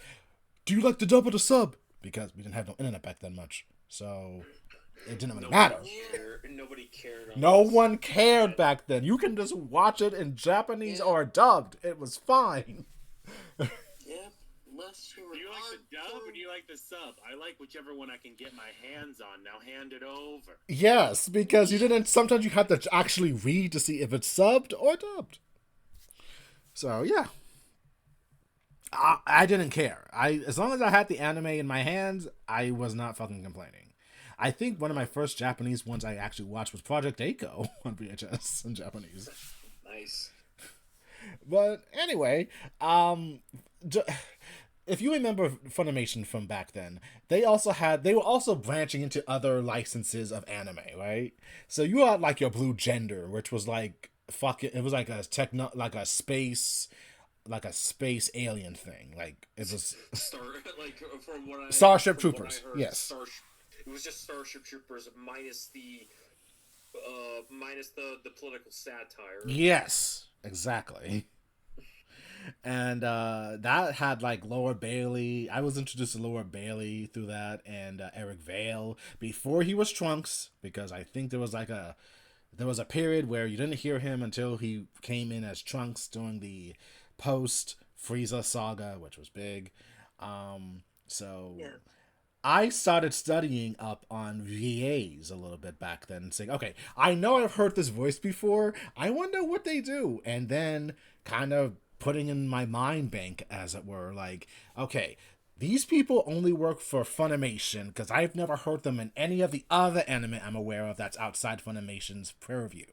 do you like the dub or the sub? Because we didn't have no internet back then much, so it didn't really matter. Nobody cared. No one cared back then. You can just watch it in Japanese or dubbed. It was fine. Yeah, unless you were Do you like the dub or do you like the sub? I like whichever one I can get my hands on. Now hand it over. Yes, because you didn't. Sometimes you had to actually read to see if it's subbed or dubbed. So yeah, I didn't care. As long as I had the anime in my hands, I was not fucking complaining. I think one of my first Japanese ones I actually watched was Project Eiko on VHS in Japanese. Nice. But anyway, if you remember Funimation from back then, they were also branching into other licenses of anime, right? So you had like your Blue Gender, which was like it was like like a space alien thing. Like it was From what I Starship from what Troopers. I heard, Yes. It was just Starship Troopers minus the political satire. Yes, exactly. And that had like Laura Bailey. I was introduced to Laura Bailey through that, and Eric Vale before he was Trunks, because I think there was a period where you didn't hear him until he came in as Trunks during the post Frieza saga, which was big. So Yeah. I started studying up on VAs a little bit back then and saying, okay, I know I've heard this voice before. I wonder what they do. And then kind of putting in my mind bank, as it were, like, okay, these people only work for Funimation because I've never heard them in any of the other anime I'm aware of that's outside Funimation's purview.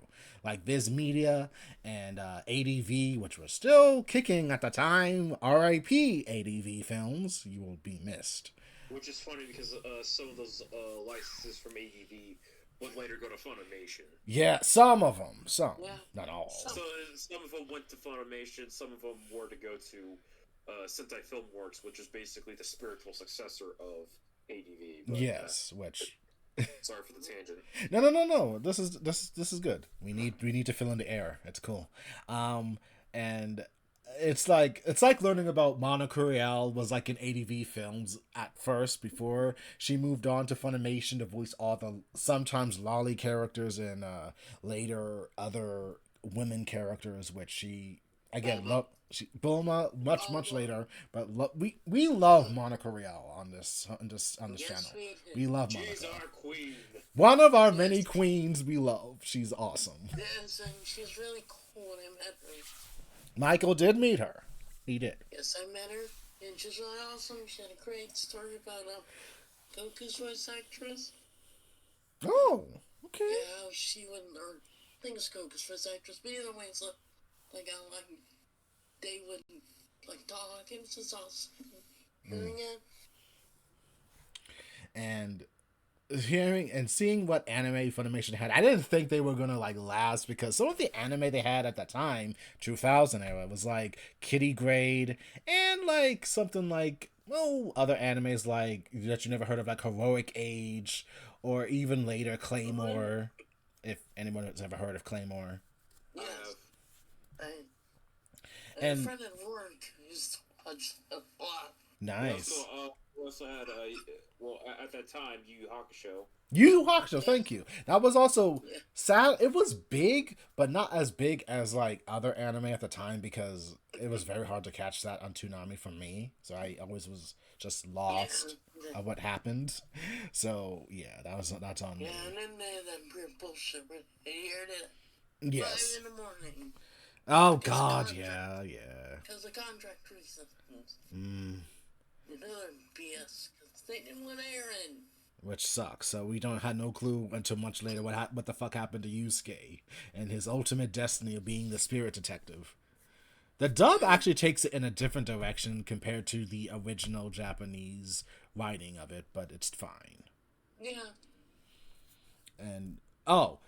Like Viz Media and ADV, which was still kicking at the time. RIP ADV Films, you will be missed. Which is funny because some of those licenses from ADV would later go to Funimation. Yeah, some of them. Some. Yeah. Not all. So some of them went to Funimation, some of them were to go to Sentai Filmworks, which is basically the spiritual successor of ADV. But, yes, which... sorry for the tangent. No. This is good. We need to fill in the air. It's cool. And it's like learning about Monica Rial was like in ADV Films at first before she moved on to Funimation to voice all the sometimes lolly characters and later other women characters, which she again Bulma much later, but we love Monica Rial on this channel. We love Monica. She's our queen. One of our many queens we love. She's awesome. Yes, and she's really cool when I met her. Michael did meet her. He did. Yes, I met her, and she's really awesome. She had a great story about Goku's voice actress. Oh, okay. Yeah, how she wouldn't, or I think it's Goku's voice actress, but either way, it's like they would like talk, and it's just awesome hearing it. And hearing and seeing what anime Funimation had, I didn't think they were gonna like last, because some of the anime they had at that time, 2000 era, was like Kitty Grade and like something like other animes like that you never heard of, like Heroic Age, or even later Claymore, if anyone has ever heard of Claymore. Yes. And a friend at work used to watch a lot. Nice. We also had, at that time, Yu Yu Hakusho. Yu Yu Hakusho, thank you. That was also sad. It was big, but not as big as like other anime at the time, because it was very hard to catch that on Toonami for me. So I always was just lost of what happened. So yeah, that's on me. Yeah, and then they had that weird bullshit where they aired it Yes. 5 in the morning. Oh God, yeah. Because of contract reasons. Mm. Another BS, because they didn't want to air it. Which sucks. So we had no clue until much later what the fuck happened to Yusuke and his ultimate destiny of being the spirit detective. The dub actually takes it in a different direction compared to the original Japanese writing of it, but it's fine. Yeah. And of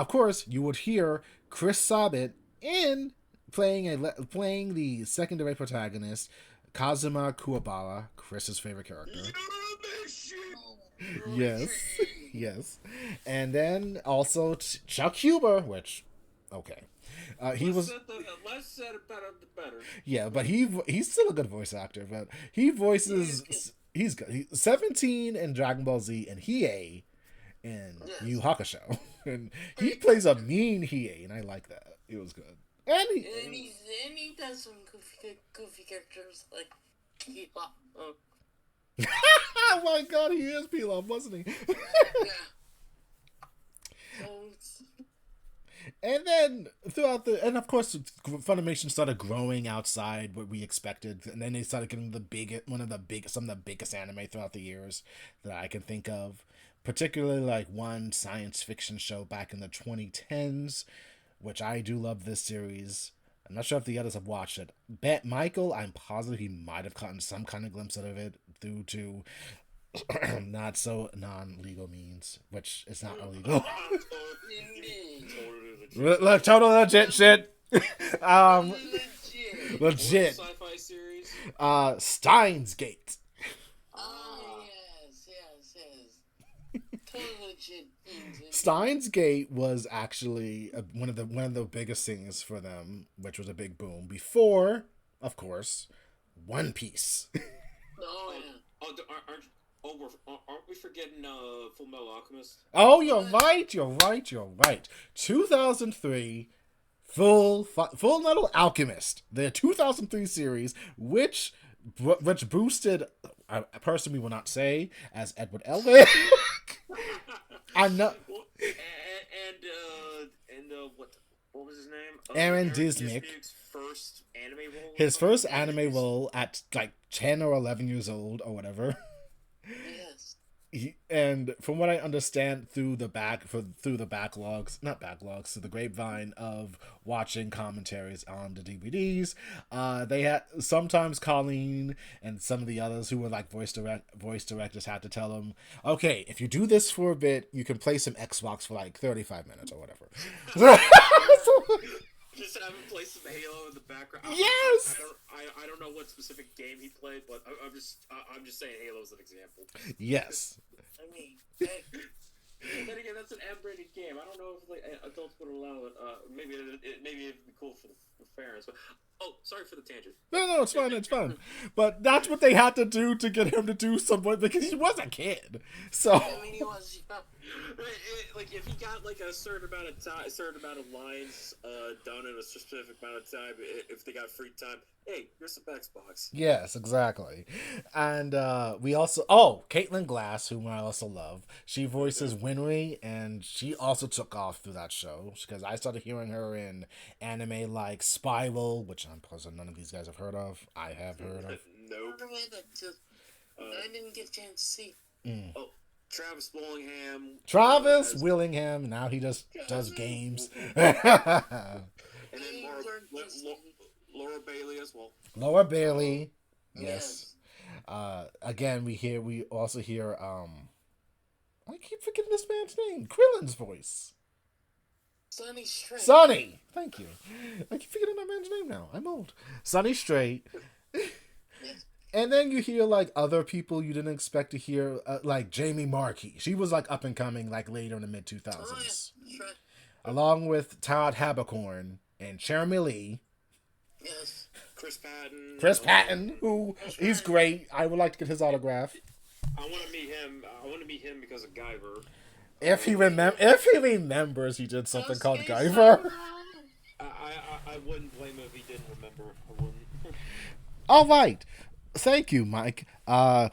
course, you would hear Chris Sabat in playing the secondary protagonist, Kazuma Kuwabara, Chris's favorite character. Yes. And then also Chuck Huber, which Okay. Less said about the better. Yeah, but he's still a good voice actor. But he voices he's good. 17 in Dragon Ball Z and Hiei in Yu Yes. Hakusho, and he plays a mean Hiei, and I like that. It was good. And And he does some goofy characters like Kiba. oh my god, he is Pilaf, wasn't he? Yeah. So And then and of course, Funimation started growing outside what we expected, and then they started getting some of the biggest anime throughout the years that I can think of, particularly like one science fiction show back in the 2010s, which I do love this series. I'm not sure if the others have watched it. Michael, I'm positive he might have gotten some kind of glimpse out of it due to not so non-legal means, which is not illegal. Look, total legit shit. legit. Legit. Sci-fi series. Steins Gate. Oh yes. Totally legit. Steins Gate was actually one of the biggest things for them, which was a big boom before, of course, One Piece. Oh yeah. Aren't we forgetting Full Metal Alchemist? Oh, you're right. 2003, Full Metal Alchemist, the 2003 series, which boosted a person we will not say as Edward Elric. I know. What was his name? Aaron Dismick. First anime role. His first anime role at like 10 or 11 years old or whatever. Yes. And from what I understand through the backlogs, not backlogs, through the grapevine of watching commentaries on the DVDs, they had sometimes Colleen and some of the others who were like voice directors had to tell them, okay, if you do this for a bit, you can play some Xbox for like 35 minutes or whatever. Just have him play some Halo in the background. Yes. I don't know what specific game he played, but I'm just saying Halo as an example. Yes. I mean, hey, Then again, that's an M-rated game. I don't know if like adults would allow it. Maybe it'd be cool for the parents. But sorry for the tangent. No, it's fine. But that's what they had to do to get him to do something because he was a kid. So I mean, he was. Like if he got like a certain amount of lines done in a specific amount of time, if they got free time, hey, here's some Xbox. yes, exactly. And we also Caitlin Glass, whom I also love. She voices Winry, and she also took off through that show because I started hearing her in anime like Spiral, which I'm positive none of these guys have heard of. I have heard of. Nope. I didn't get a chance to see. Oh, Travis Willingham. Now he just does games. and then Laura Bailey as well. Laura Bailey. Yes. Again, we also hear I keep forgetting this man's name. Krillin's voice. Sonny Strait. Sonny. Thank you. I keep forgetting that man's name now. I'm old. Sonny Strait. And then you hear like other people you didn't expect to hear, like Jamie Markey. She was like up and coming like later in the mid 2000s, along with Todd Habercorn and Jeremy Lee. Yes. Chris Patton, who he's great. I would like to get his autograph. I want to meet him. Because of Guyver. If he remembers, he did something called Guyver. I wouldn't blame him if he didn't remember. I wouldn't. All right. Thank you, Mike. Oh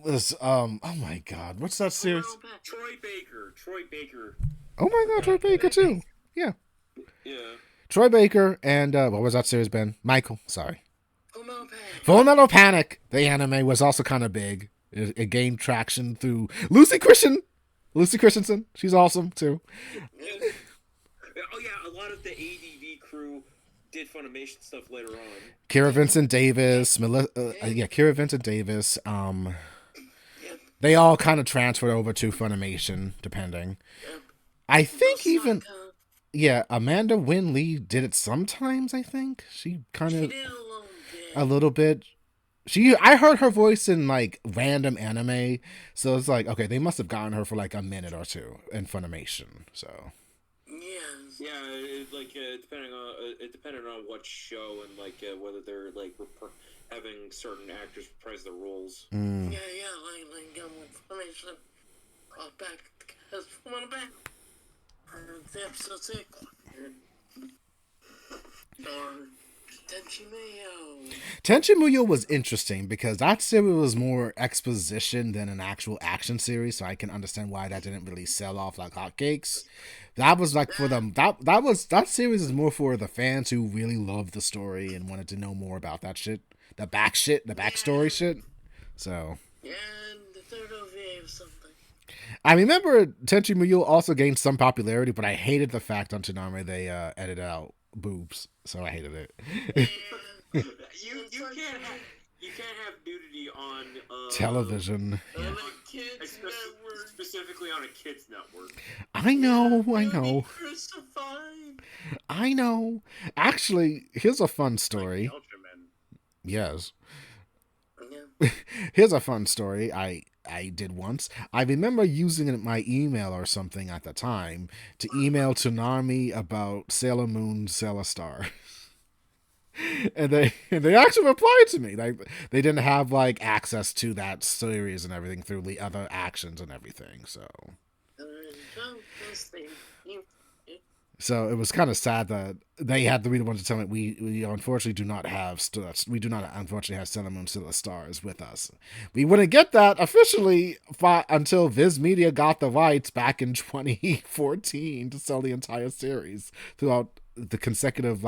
my God, what's that series? Troy Baker. Oh my God, Troy Baker too. Yeah. Yeah. Troy Baker and what was that series, Ben? Michael, sorry. Full Metal Panic. The anime was also kind of big. It gained traction through Lucy Christensen. She's awesome too. Oh yeah, a lot of the ADV crew did Funimation stuff later on. Kira Vincent Davis, Kira Vincent Davis. They all kind of transferred over to Funimation, depending. I think even Amanda Wynn Lee did it sometimes. I think she kind of a little bit. I heard her voice in like random anime, so it's like okay, they must have gotten her for like a minute or two in Funimation. So yes. Yeah, depending on it depended on what show and whether they're having certain actors reprise their roles. Mm. Yeah, with Funimation brought back because one of back for the episode 6. Or Tenchi Mayo. Tenchi Muyo was interesting because that series was more exposition than an actual action series, so I can understand why that didn't really sell off like hotcakes. That was like for them. That series is more for the fans who really loved the story and wanted to know more about that shit, the backstory shit. So. Yeah, and the third OVA was something. I remember Tenchi Muyo also gained some popularity, but I hated the fact on Toonami they edited out boobs, so I hated it. Yeah. You can't have nudity on Television. On Yeah. a kids network. specifically on a kids network. I know. You'll be crucified. I know. Actually, here's a fun story. Like the Ultraman. Yes. Yeah. Here's a fun story I did once. I remember using my email or something at the time to email Toonami about Sailor Moon, Sailor Star. And they actually replied to me. They didn't have like access to that series and everything through the other actions and everything. So it was kind of sad that they had to be the ones to tell me we unfortunately do not have unfortunately have Sailor Moon Sailor Stars with us. We wouldn't get that officially until Viz Media got the rights back in 2014 to sell the entire series throughout the consecutive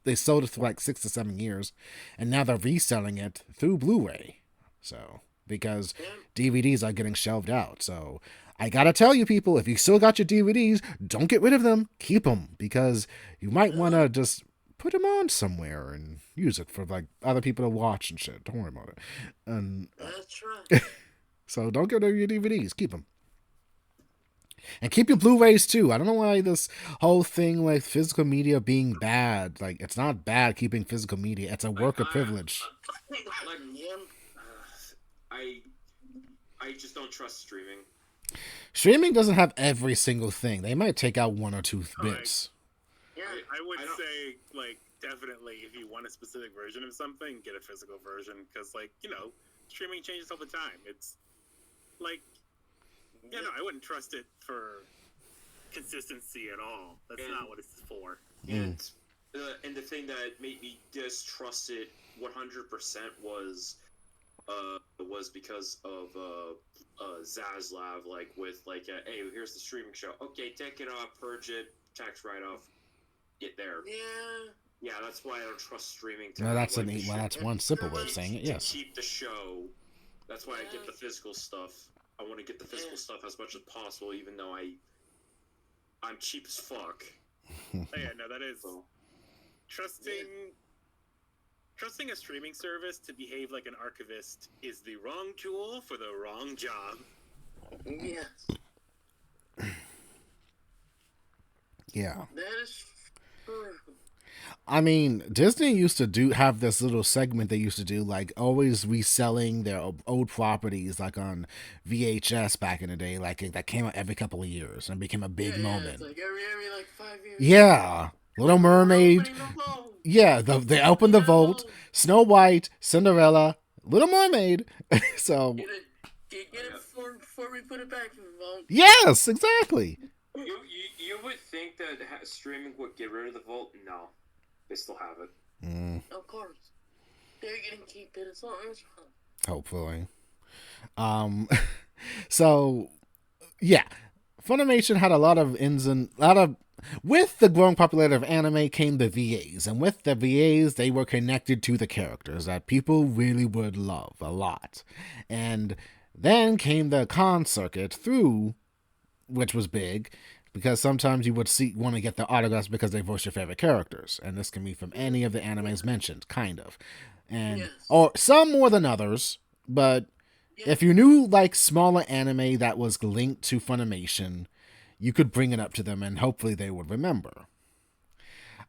they sold it for 6 to 7 years, and now they're reselling it through Blu-ray. So because DVDs are getting shelved out, so I gotta tell you, people, if you still got your DVDs, don't get rid of them. Keep them, because you might want to just put them on somewhere and use it for other people to watch and shit. Don't worry about it. And That's right. so don't get rid of your DVDs. Keep them. And keep your Blu-rays too. I don't know why this whole thing with physical media being bad. It's not bad keeping physical media. It's a work of privilege. I just don't trust streaming. Streaming doesn't have every single thing. They might take out one or two bits. Yeah. I would say, definitely, if you want a specific version of something, get a physical version, because, streaming changes all the time. It's, I wouldn't trust it for consistency at all. That's not what it's for. And the thing that made me distrust it 100% was because of Zaslav, hey, here's the streaming show. Okay, take it off, purge it, tax write-off, get there. Yeah, that's why I don't trust streaming. No, that's one simple way of saying it. Yes. To keep the show. That's why I get the physical stuff. I want to get the physical stuff as much as possible, even though I'm cheap as fuck. That is trusting a streaming service to behave like an archivist is the wrong tool for the wrong job. Yes. Yeah. That is true. I mean, Disney used to have this little segment they used to do, always reselling their old properties, on VHS back in the day, that came out every couple of years and became a big moment. It's every 5 years. Yeah. Little Mermaid. Yeah, they opened the vault. Snow White, Cinderella, Little Mermaid. So. Get it before we put it back in the vault. Yes, exactly. You would think that streaming would get rid of the vault? No. They still have it. Of course. They're gonna keep it as long as possible. Hopefully. So, yeah. Funimation had a lot of with the growing popularity of anime came the VAs, and with the VAs, they were connected to the characters that people really would love a lot. And then came the con circuit which was big, because sometimes you would want to get the autographs because they voice your favorite characters, and this can be from any of the animes mentioned, kind of. And or some more than others, but if you knew smaller anime that was linked to Funimation, you could bring it up to them and hopefully they would remember.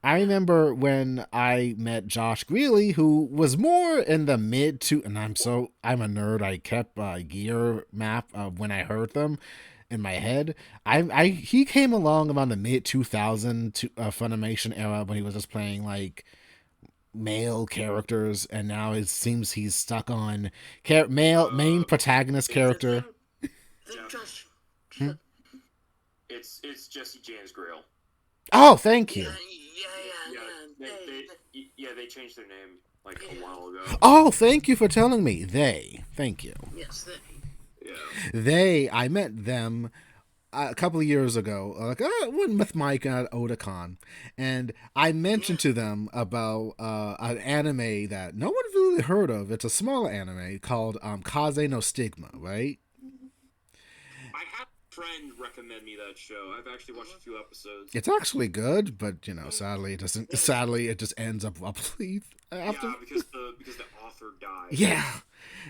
I remember when I met Josh Greeley, who was more in the and I'm a nerd, I kept a year map of when I heard them. in my head. He came along around the mid 2000 Funimation era when he was just playing like male characters, and now it seems he's stuck on male main protagonist character. Just, Hmm? It's Jesse James Grail. Oh, thank you. They changed their name like a while ago. Oh, thank you for telling me. Thank you. Yes, I met them a couple of years ago, with Mike at Otakon, and I mentioned to them about an anime that no one really heard of. It's a smaller anime called Kaze no Stigma, right? I had a friend recommend me that show. I've actually watched a few episodes. It's actually good, but sadly, it doesn't. Sadly, it just ends abruptly after. Yeah, because the author died. Yeah.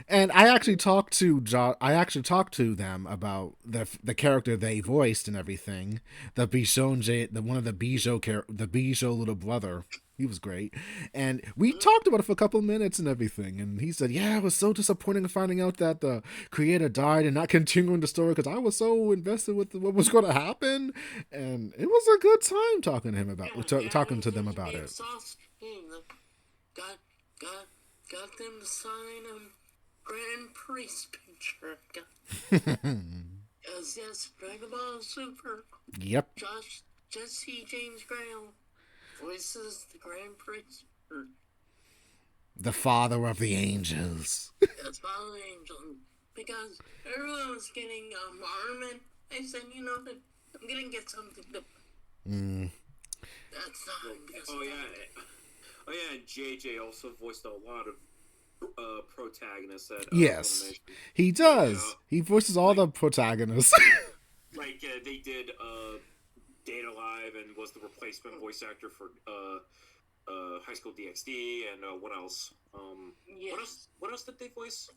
And I actually talked to them about the character they voiced and everything. The one of the Bijou little brother. He was great, and we talked about it for a couple of minutes and everything. And he said, "Yeah, it was so disappointing finding out that the creator died and not continuing the story because I was so invested with what was going to happen." And it was a good time talking to him about talking to them about it. Got them to sign Grand Prix picture. Yes, Dragon Ball Super. Yep. Jesse James Graham voices the Grand Prix. The father of the angels. Yes, father of the angels. Because everyone was getting armament. I said, you know what? I'm gonna get something to. That's not. Oh yeah, and JJ also voiced a lot of protagonists at yes, Funimation. He does. He voices all the protagonists. They did Data Live and was the replacement voice actor for High School DxD, and what else? What else did they voice?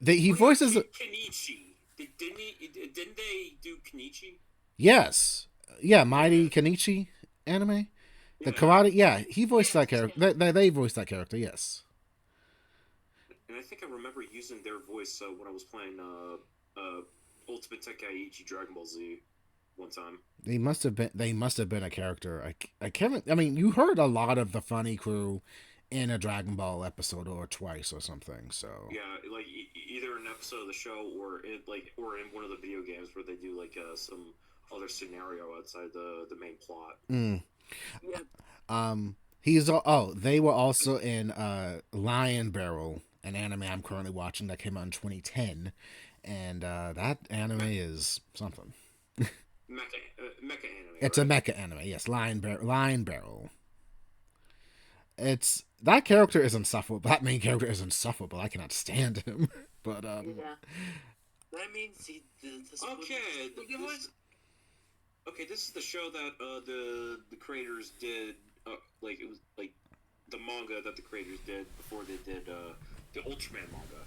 He voices Kenichi. Didn't they do Kenichi? Yes. Yeah, Mighty Kenichi anime. The karate. Yeah, he voiced that character. They voiced that character. Yes. And I think I remember using their voice when I was playing Ultimate Tenkaichi Dragon Ball Z one time. They must have been a character. I can't. I mean, you heard a lot of the Funny Crew in a Dragon Ball episode or twice or something. So yeah, like either an episode of the show or in one of the video games where they do like some other scenario outside the main plot. They were also in Lion Barrel, an anime I'm currently watching that came out in 2010, and that anime is something. Mecha anime. It's a mecha anime, yes. Lion Barrel. That character is insufferable. That main character is insufferable. I cannot stand him. But That means this is the show that the creators did. It was like the manga that the creators did before they did the Ultraman manga.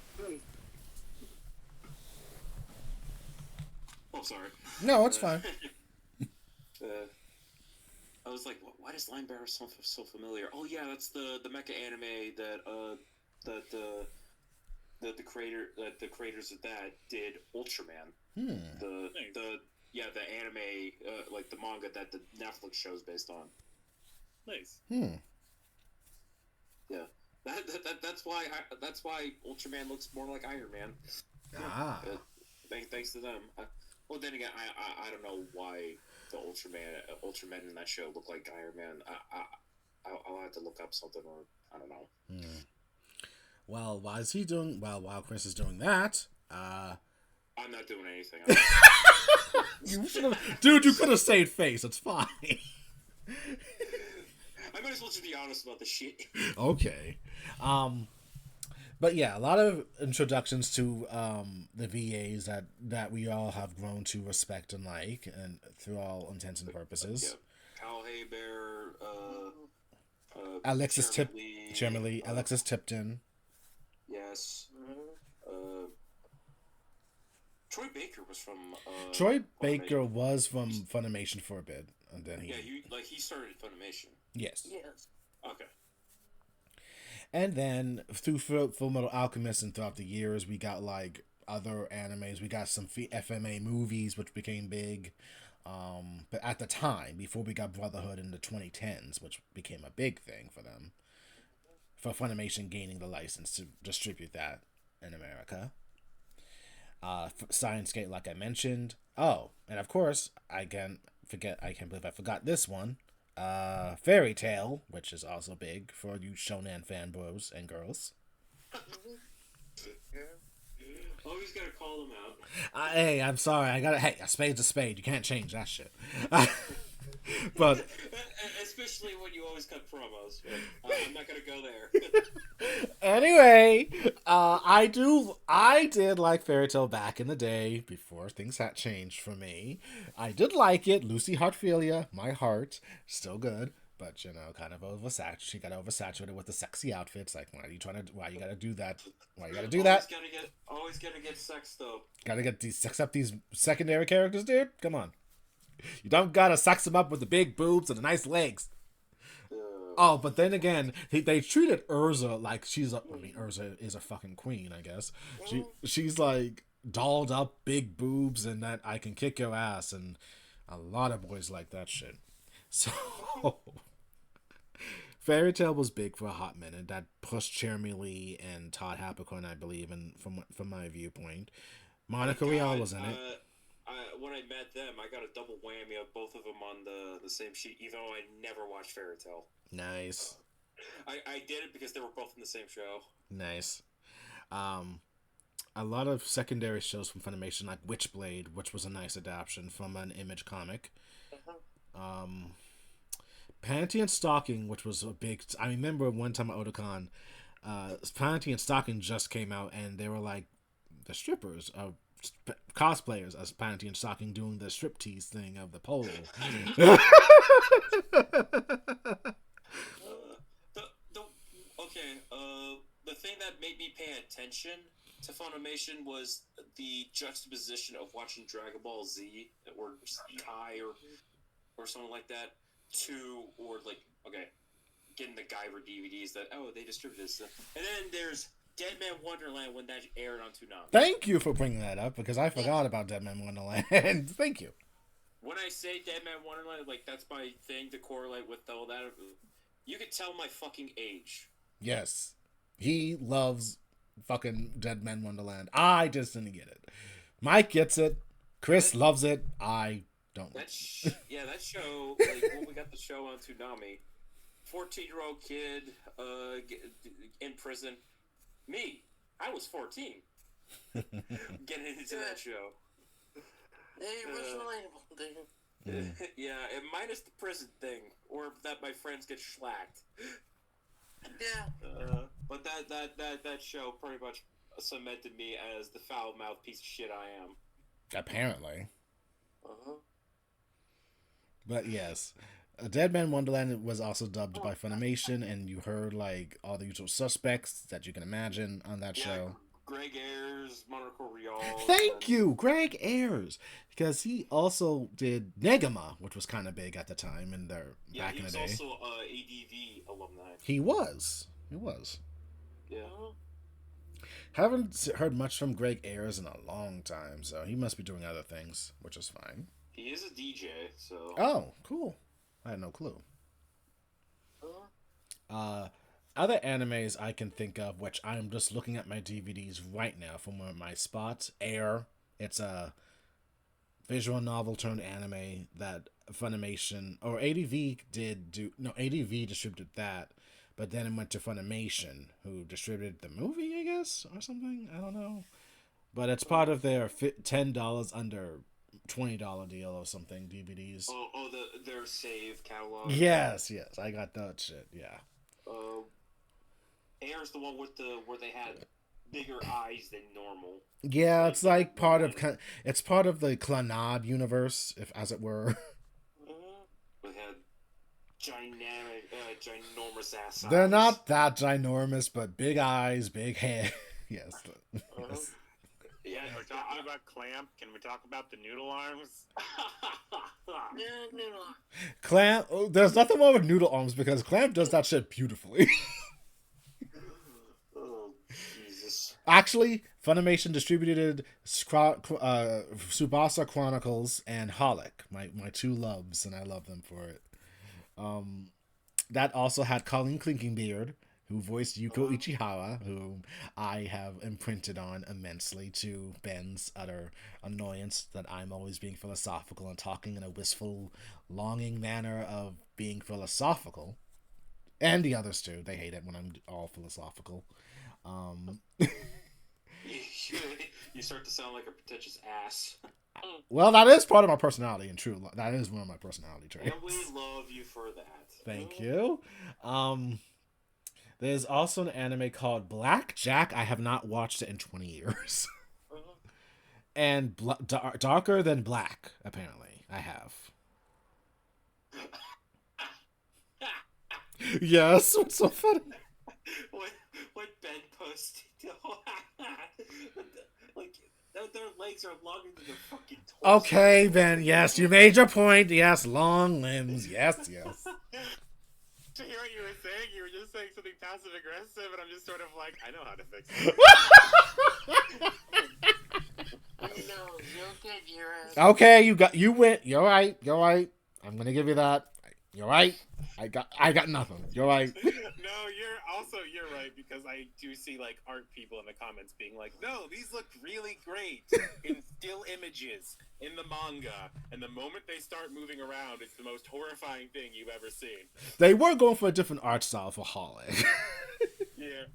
Oh, sorry. No, it's fine. I was like, why does Line Bearer sound so familiar? Oh yeah, that's the mecha anime that the creators of that did Ultraman. The anime like the manga that the Netflix show is based on. Nice. Yeah. That's why Ultraman looks more like Iron Man. Thanks to them. Well, then again, I don't know why the Ultraman in that show look like Iron Man. I'll have to look up something, or I don't know. Well, while Chris is doing that, I'm not doing anything. Dude, you could have saved face. It's fine. I might as well just be honest about the shit. Okay. But yeah, a lot of introductions to the VAs that we all have grown to respect and like, and through all intents and purposes. Yeah. Cal Haybear, Alexis Lee, Alexis Tipton. Yes. Troy Baker was from. Troy Baker was from Funimation for a bit, and then he started Funimation. Yes. Okay. And then through Full Metal Alchemist and throughout the years, we got like other animes. We got some FMA movies, which became big. But at the time, before we got Brotherhood in the 2010s, which became a big thing for them, for Funimation gaining the license to distribute that in America. Science Gate, like I mentioned. Oh, and of course, I can't believe I forgot this one. Fairy Tale, which is also big for you shonen fanboys and girls. Always gotta call them out. Hey, I'm sorry. Hey, a spade's a spade. You can't change that shit. But especially when you always cut promos. I'm not gonna go there. anyway, I did like Fairy Tale back in the day before things had changed for me. I did like it. Lucy Heartfilia, my heart, still good. But kind of oversaturated. She got oversaturated with the sexy outfits. Like, why you gotta do that? Why you gotta do that? Always gotta get sex though. Gotta get sex up these secondary characters, dude. Come on, you don't gotta sex them up with the big boobs and the nice legs. Oh, but then again, they treated Urza like Urza is a fucking queen. I guess she's like dolled up, big boobs, and that I can kick your ass, and a lot of boys like that shit. So, Fairy Tale was big for a hot minute. That pushed Jeremy Lee and Todd Haberkorn, I believe, and from my viewpoint, Monica Rial was in it. When I met them, I got a double whammy of both of them on the same sheet, even though I never watched Fairy Tale. Nice. I did it because they were both in the same show. Nice. A lot of secondary shows from Funimation, like Witchblade, which was a nice adaptation from an Image comic. Panty and Stocking, which was a big... I remember one time at Otakon, Panty and Stocking just came out, and they were like the strippers of cosplayers as Panty and Stocking doing the striptease thing of the pole. The thing that made me pay attention to Funimation was the juxtaposition of watching Dragon Ball Z or Kai or something like that getting the Guyver DVDs that they distributed this stuff. And then there's Dead Man Wonderland when that aired on Toonami. Thank you for bringing that up because I forgot about Dead Man Wonderland. Thank you. When I say Dead Man Wonderland, like that's my thing to correlate with all that. You can tell my fucking age. Yes. He loves fucking Dead Man Wonderland. I just didn't get it. Mike gets it. Chris loves it. I don't. That show, like when we got the show on Toonami, 14-year-old kid in prison. Me, I was 14. Getting into that show. It was relatable, dude. Yeah, and minus the prison thing, or that my friends get schlacked. Yeah. But that show pretty much cemented me as the foul-mouthed piece of shit I am. Apparently. Uh-huh. But yes, Dead Man Wonderland was also dubbed by Funimation, and you heard like all the usual suspects that you can imagine on that show. Greg Ayers, Monaco Rial. Thank you, Greg Ayers, because he also did Negama, which was kind of big at the time in there back in the day. He was also ADV alumni. He was. Yeah. Haven't heard much from Greg Ayers in a long time, so he must be doing other things, which is fine. He is a DJ, so. Oh, cool. I had no clue. Other animes I can think of, which I'm just looking at my DVDs right now from one of my spots. Air. It's a visual novel turned anime that Funimation or ADV ADV distributed that, but then it went to Funimation, who distributed the movie, I guess, or something. I don't know. But it's part of their $10 under $20 deal or something DVDs. Their save catalog. Yes, I got that shit. Yeah. Air's the one with where they had bigger eyes than normal. Yeah, it's like part of the Clannad universe, if as it were. They had ginormous ass. They're not that ginormous, but big eyes, big head. Yes. Yes. Yeah, we're talking about Clamp. Can we talk about the noodle arms? Yeah, noodle. Clamp. There's nothing wrong with noodle arms because Clamp does that shit beautifully. Oh, Jesus. Actually, Funimation distributed Tsubasa Chronicles and Holic, my two loves, and I love them for it. Um, that also had Colleen Clinkinbeard, who voiced Yuko Ichihara, who I have imprinted on immensely, to Ben's utter annoyance that I'm always being philosophical and talking in a wistful, longing manner of being philosophical. And the others too. They hate it when I'm all philosophical. Um, You start to sound like a pretentious ass. well, that is part of my personality, and true. That is one of my personality traits. And we love you for that. Thank you. There's also an anime called Black Jack. I have not watched it in 20 years. And Darker Than Black, apparently. I have. Yes, what's so funny? What Ben posted? Like, their legs are longer than their fucking torso. Okay, Ben, yes, you made your point. Yes, long limbs. Yes, yes. To hear what you were saying, you were just saying something passive aggressive, and I'm just sort of like, I know how to fix it. No, you'll get your ass. Okay, you went. You're right. You're right. I'm gonna give you that. You're right. I got nothing. You're right. No, you're right, because I do see like art people in the comments being like, no, these look really great in still images in the manga, and the moment they start moving around, it's the most horrifying thing you've ever seen. They were going for a different art style for Holic. Yeah.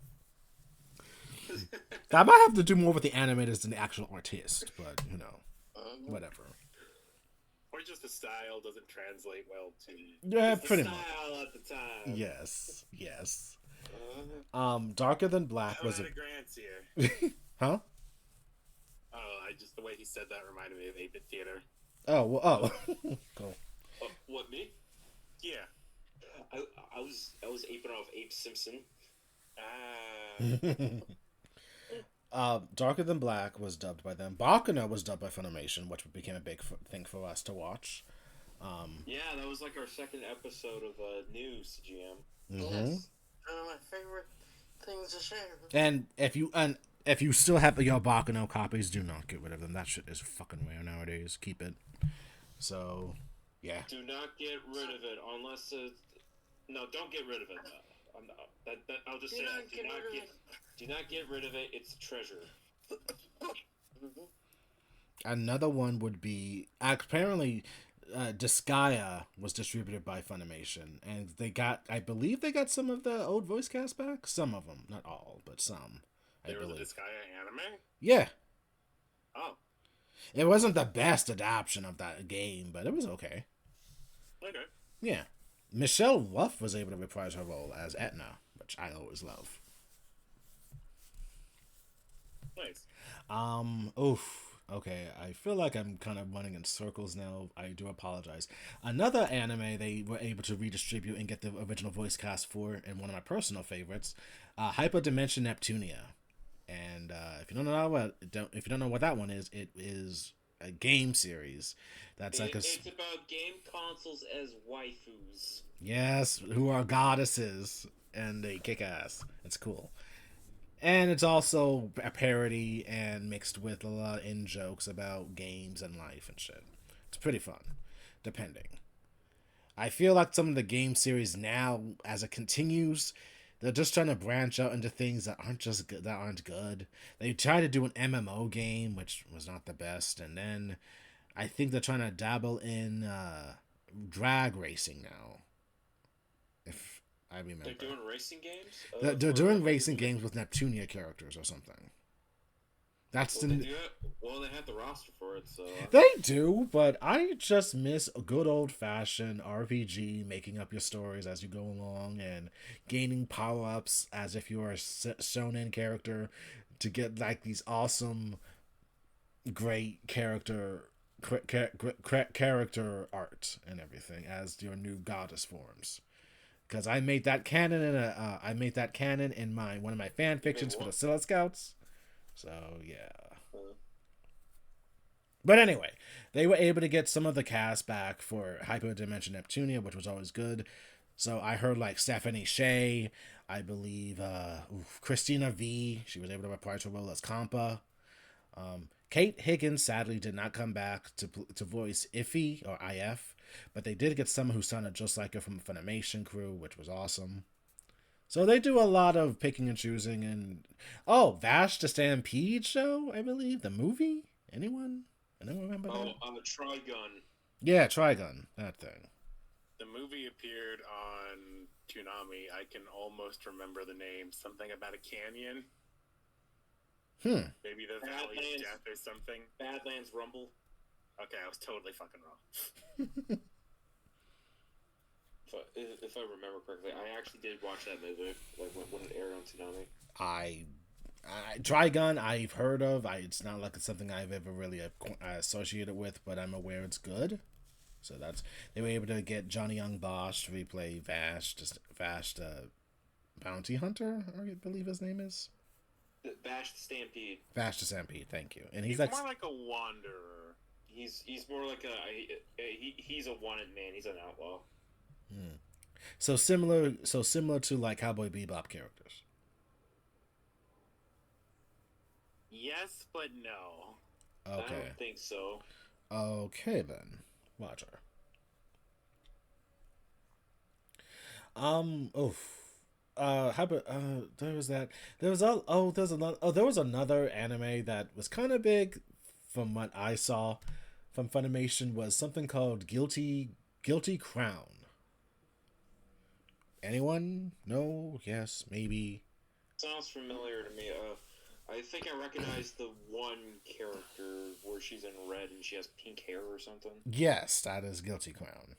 That might have to do more with the animators than the actual artist, but whatever. Or just the style doesn't translate well to. Yeah, The pretty much. style at the time. Yes, yes. Darker Than Black I'm was out a of grants here. huh? Oh, just the way he said that reminded me of 8-Bit Theater. Oh well, oh cool. What, me? Yeah. I was aping off Abe Simpson. Darker Than Black was dubbed by them. Bakuno was dubbed by Funimation, which became a big thing for us to watch. Yeah, that was like our second episode of new CJM. Yes. One of my favorite things to share. And if you still have your Bakuno copies, do not get rid of them. That shit is fucking rare nowadays. Keep it. So, yeah. Do not get rid of it unless no, don't get rid of it. I'll just say that. Do not get rid of it. It's a treasure. Another one would be apparently Disgaea was distributed by Funimation, and I believe they got some of the old voice cast back. Some of them, not all, but some. There was a Disgaea anime? Yeah. Oh. It wasn't the best adaptation of that game, but it was okay. Okay. Yeah. Michelle Wolf was able to reprise her role as Etna, which I always love. Nice. Oof. Okay, I feel like I'm kind of running in circles now. I do apologize. Another anime they were able to redistribute and get the original voice cast for, and one of my personal favorites, Hyperdimension Neptunia. And if you don't know what that one is, it is a game series. It's about game consoles as waifus. Yes, who are goddesses and they kick ass. It's cool. And it's also a parody and mixed with a lot of in-jokes about games and life and shit. It's pretty fun, depending. I feel like some of the game series now, as it continues, they're just trying to branch out into things that aren't good. They tried to do an MMO game, which was not the best, and then I think they're trying to dabble in drag racing now. If I remember. They're doing racing games? They're doing racing games with Neptunia characters or something. That's Well, they have the roster for it, so... They do, but I just miss a good old-fashioned RPG, making up your stories as you go along and gaining power-ups as if you're a shonen character to get like these awesome, great character art and everything as your new goddess forms. Because I made that canon in one of my fan fictions for the Scylla Scouts. So yeah. But anyway, they were able to get some of the cast back for Hyperdimension Neptunia, which was always good. So I heard like Stephanie Shea, I believe Christina V. She was able to reprise her role as Compa. Kate Higgins sadly did not come back to voice Iffy or IF, but they did get someone who sounded just like her from the Funimation crew, which was awesome. So they do a lot of picking and choosing. And oh, Vash the Stampede show, I believe the movie. Anyone? Anyone remember that? Oh, Trigun. Yeah, Trigun, that thing. The movie appeared on Toonami. I can almost remember the name. Something about a canyon. Maybe the Valley of Death or something. Badlands Rumble. Okay, I was totally fucking wrong. If I remember correctly, I actually did watch that movie, like when it aired on Toonami. Trigun I've heard of. It's not like it's something I've ever really associated with, but I'm aware it's good. So they were able to get Johnny Young Bosch to replay Vash, Bounty Hunter, I believe his name is. Vash the Stampede. Vash the Stampede, thank you. And he's more like a wanderer. He's more like he's a wanted man. He's an outlaw. So similar to like Cowboy Bebop characters. Yes, but no. Okay. I don't think so. Okay then, Roger. How about there was that. There was another anime that was kind of big, from what I saw, from Funimation, was something called Guilty Crown. Anyone? No? Yes? Maybe? Sounds familiar to me. I think I recognize the one character where she's in red and she has pink hair or something. Yes, that is Guilty Crown.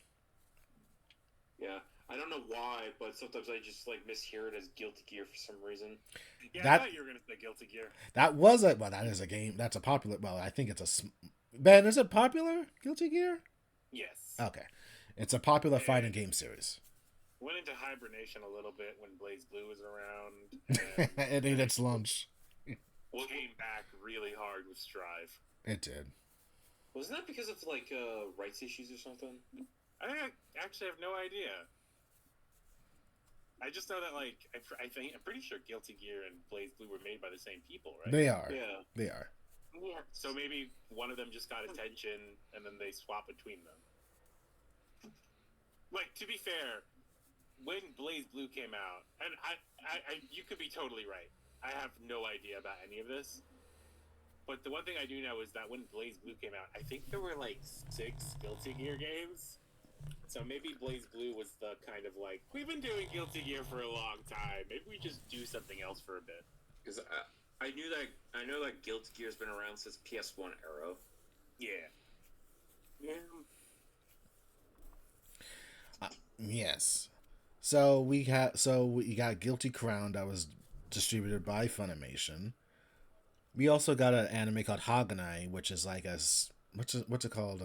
Yeah. I don't know why, but sometimes I just like mishear it as Guilty Gear for some reason. Yeah, I thought you were gonna say Guilty Gear. That is a game. That's a popular. Well, I think it's Ben, is it popular? Guilty Gear? Yes. Okay, it's a popular fighting game series. Went into hibernation a little bit when Blaze Blue was around. It ate its lunch. Came back really hard with Strive. It did. Wasn't that because of like rights issues or something? I actually have no idea. I just know that, like, I'm pretty sure Guilty Gear and Blaze Blue were made by the same people, right? They are. Yeah. They are. Yeah. So maybe one of them just got attention, and then they swap between them. Like, to be fair, when Blaze Blue came out, and you could be totally right. I have no idea about any of this. But the one thing I do know is that when Blaze Blue came out, I think there were, like, 6 Guilty Gear games. So maybe Blaze Blue was the kind of like, we've been doing Guilty Gear for a long time. Maybe we just do something else for a bit. Because I know that Guilty Gear's been around since PS1 era. Yeah. Yeah. Yes. So we got Guilty Crown that was distributed by Funimation. We also got an anime called Haganai, which is like what's it called?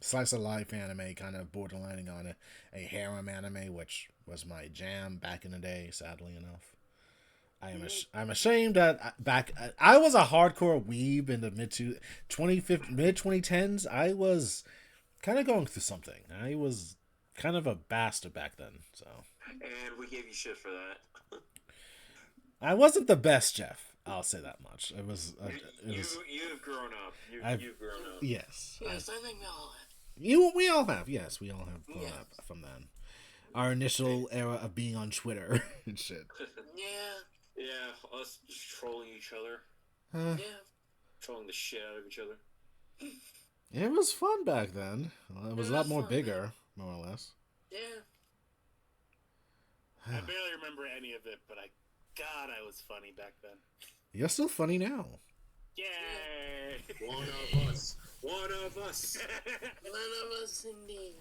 Slice of life anime, kind of borderlining on a harem anime, which was my jam back in the day. Sadly enough, I'm ashamed that I was a hardcore weeb in the mid 2010s. I was kind of going through something. I was kind of a bastard back then, so. And we gave you shit for that. I wasn't the best, Jeff. I'll say that much. You've grown up. You've grown up. Yes. Yes, I think we all have. We all have. Yes, we all have grown up from then. Our initial era of being on Twitter and shit. Yeah. Yeah, us just trolling each other. Yeah. Trolling the shit out of each other. It was fun back then. It was a lot more bigger, more or less. Yeah. I barely remember any of it, but God, I was funny back then. You're still funny now. Yay! One of us. One of us. None of us, indeed.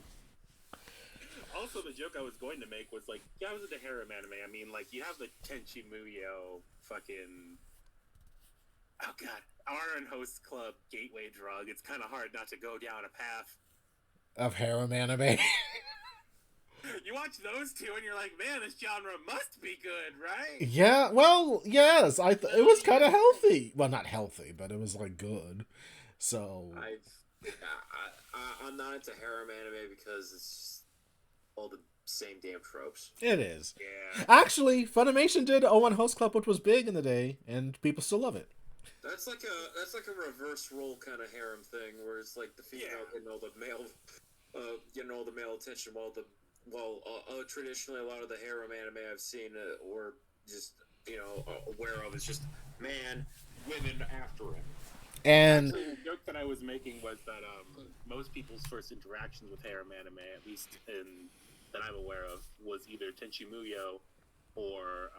Also, the joke I was going to make was like, yeah, I was into harem anime. I mean, like, you have the Tenchi Muyo fucking... Oh, God. Honor and Host Club gateway drug. It's kind of hard not to go down a path. Of harem anime. You watch those two and you're like, man, this genre must be good, right? Yeah, well, yes. It was kind of healthy. Well, not healthy, but it was, like, good. So... I'm not into harem anime because it's all the same damn tropes. It is. Yeah. Actually, Funimation did Owen Host Club, which was big in the day, and people still love it. That's like a reverse role kind of harem thing, where it's like the female getting all the male, getting all the male attention, traditionally a lot of the harem anime I've seen or just aware of is just man, women after him. And actually, the joke that I was making was that most people's first interactions with harem anime, at least that I'm aware of, was either Tenchi Muyo or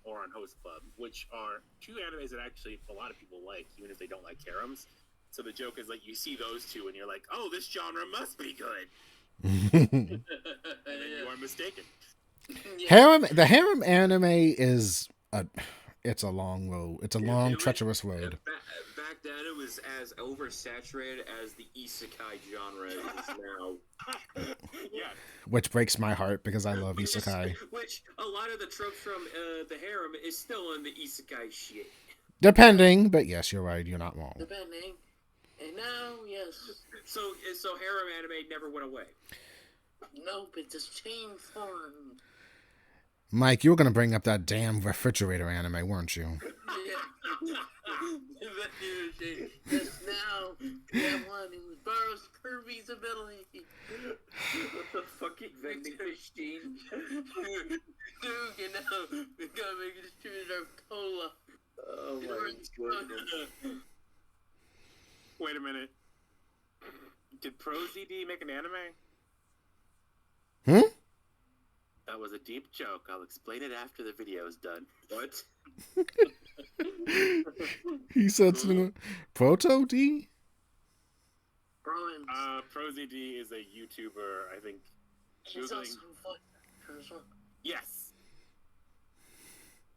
on Host Club, which are two animes that actually a lot of people like, even if they don't like harems. So the joke is like you see those two and you're like, oh, this genre must be good, and then you are mistaken. the harem anime is it's a long road. It's a long, treacherous road. Back then, it was as oversaturated as the isekai genre is now. Yeah. Which breaks my heart because I love isekai. Which a lot of the tropes from the harem is still in the isekai shit. Depending, but yes, you're right. You're not wrong. Depending. And now, yes. So harem anime never went away. Nope, it just changed form. Mike, you were going to bring up that damn refrigerator anime, weren't you? Yeah. Just now, we have one who borrows Kirby's ability. What the fucking vending machine? Dude, we gotta make a distributor of cola. Oh my goodness. Wait a minute. Did Pro ZD make an anime? Hmm? That was a deep joke. I'll explain it after the video is done. What? He said something. Proto D? Bruins. Pro ZD is a YouTuber, I think. He's Googling. also a as well. Yes.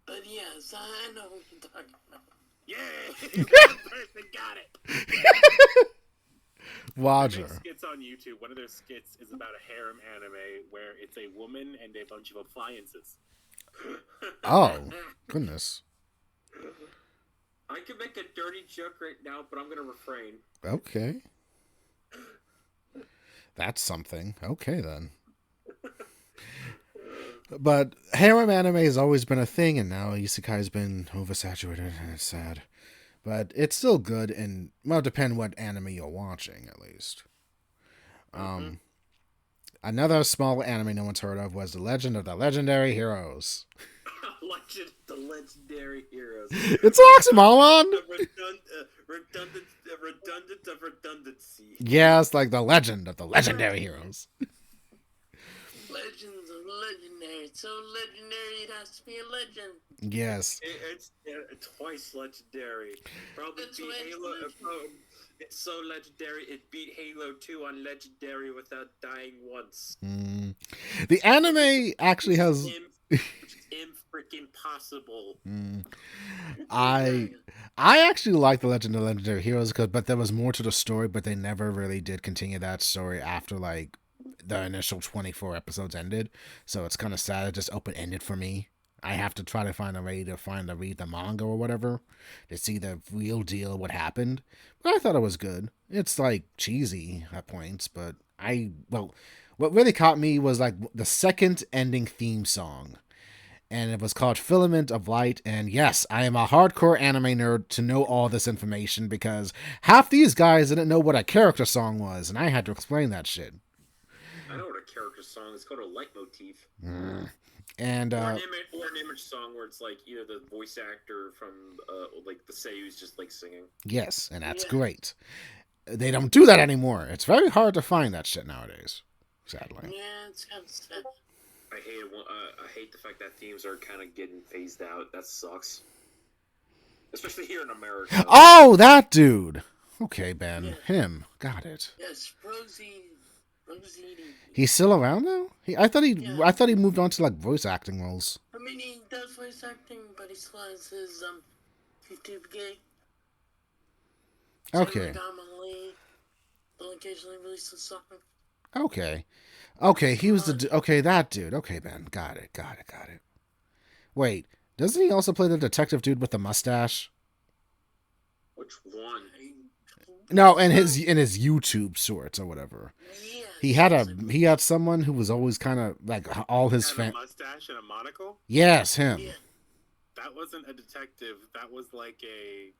But yes, I know what you're talking about. Yay! One person got it. Roger. They make skits on YouTube. One of their skits is about a harem anime where it's a woman and a bunch of appliances. Oh, goodness. I could make a dirty joke right now, but I'm gonna refrain. Okay. That's something. Okay, then. But harem anime has always been a thing, and now isekai's been oversaturated, and it's sad. But it's still good, and, well, depend what anime you're watching, at least. Another small anime no one's heard of was The Legend of the Legendary Heroes. Legend, the legendary heroes. It's Oxymoron! Redundant of redundancy. Yes, like The Legend of the Legendary Heroes. Legends of legendary. It's so legendary it has to be a legend. Yes. It's twice legendary. Probably That's beat why it's Halo. legendary. It's so legendary it beat Halo 2 on legendary without dying once. The anime actually has... Freaking possible. I actually like The Legend of Legendary Heroes, but there was more to the story, but they never really did continue that story after like the initial 24 episodes ended. So it's kind of sad. It just open-ended for me. I have to try to find a way to read the manga or whatever to see the real deal what happened. But I thought it was good. It's like cheesy at points, but what really caught me was like the second ending theme song. And it was called Filament of Light. And yes, I am a hardcore anime nerd to know all this information because half these guys didn't know what a character song was, and I had to explain that shit. I know what a character song is. It's called a leitmotif. And or an image song where it's like either the voice actor from like the seiyu's just like singing. Yes, and that's great. They don't do that anymore. It's very hard to find that shit nowadays, sadly. Yeah, it's kind of sad. I hate the fact that themes are kind of getting phased out. That sucks. Especially here in America. Oh, that dude. Okay, Ben. Yeah. Him. Got it. Yes, Rosie. He's still around though? I thought he moved on to like voice acting roles. I mean, he does voice acting, but he still has his YouTube gig. Okay. They'll occasionally release a song. Okay, he was that dude. Okay, Ben. Got it. Wait, doesn't he also play the detective dude with the mustache? Which one? No, in his YouTube sorts or whatever. Yeah. He had someone who was always kind of like all his Had a mustache and a monocle. Yes, him. Yeah. That wasn't a detective. That was like a.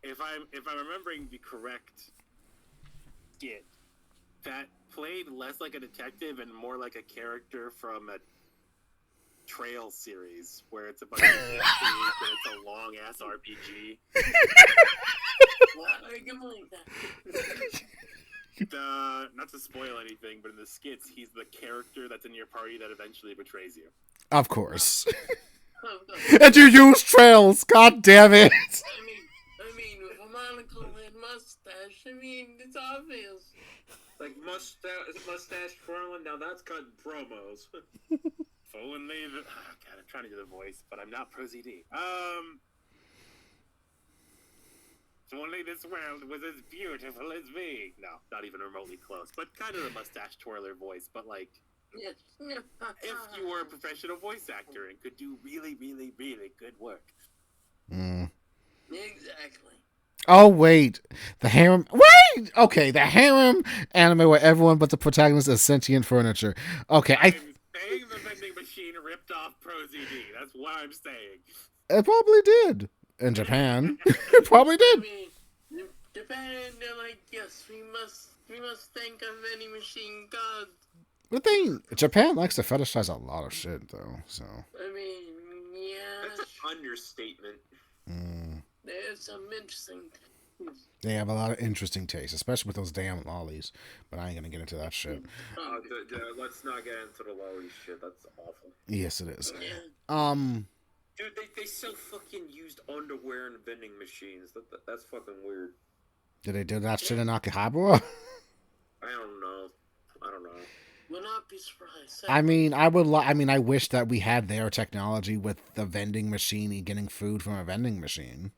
If I'm remembering the correct skit, that played less like a detective and more like a character from a Trail series where it's a bunch of and it's a long ass RPG. Wow, I can believe that. Not to spoil anything, but in the skits, he's the character that's in your party that eventually betrays you. Of course. Oh, God. And you use trails. God damn it. I mean, with a monocle and mustache, I mean, it's obvious. Like mustache twirling. Now that's cutting promos. If only the God, I'm trying to do the voice, but I'm not Pro ZD. If only this world was as beautiful as me. No, not even remotely close, but kind of the mustache twirler voice. But like, Yes. if you were a professional voice actor and could do really, really, really good work. Exactly. Oh wait, the harem. Wait, okay, the harem anime where everyone but the protagonist is sentient furniture. Okay, I'm saying the vending machine ripped off Pro ZD. That's what I'm saying. it probably did in Japan. It probably I did. mean, Japan, they're like, yes, we must thank our vending machine god. The thing, Japan likes to fetishize a lot of shit though. So I mean, yeah, That's an understatement. there's some interesting things. they have a lot of interesting tastes, especially with those damn lollies. But I ain't gonna get into that shit. Let's not get into the lolly shit. That's awful. Yes, it is. Yeah. Dude, they sell fucking used underwear in vending machines. That's fucking weird. Did they do that shit in Akihabara? I don't know. Will not be surprised. I mean, I wish that we had their technology with the vending machine getting food from a vending machine.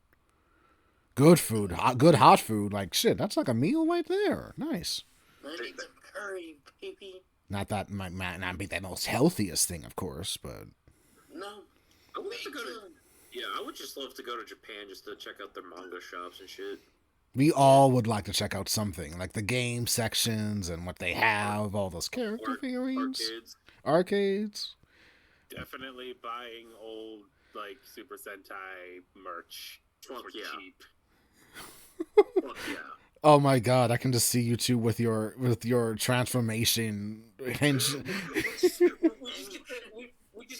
Good food, good hot food. Like shit, that's like a meal right there. Nice. I need some curry, baby. Not that might not be the most healthiest thing, of course, but No. I would to go to. Yeah, I would just love to go to Japan just to check out their manga shops and shit. we all would like to check out something like the game sections and what they have, all those character figurines, arcades. Definitely buying old like Super Sentai merch Fuck for yeah. cheap. Fuck yeah. Oh my god, I can just see you two with your transformation. We just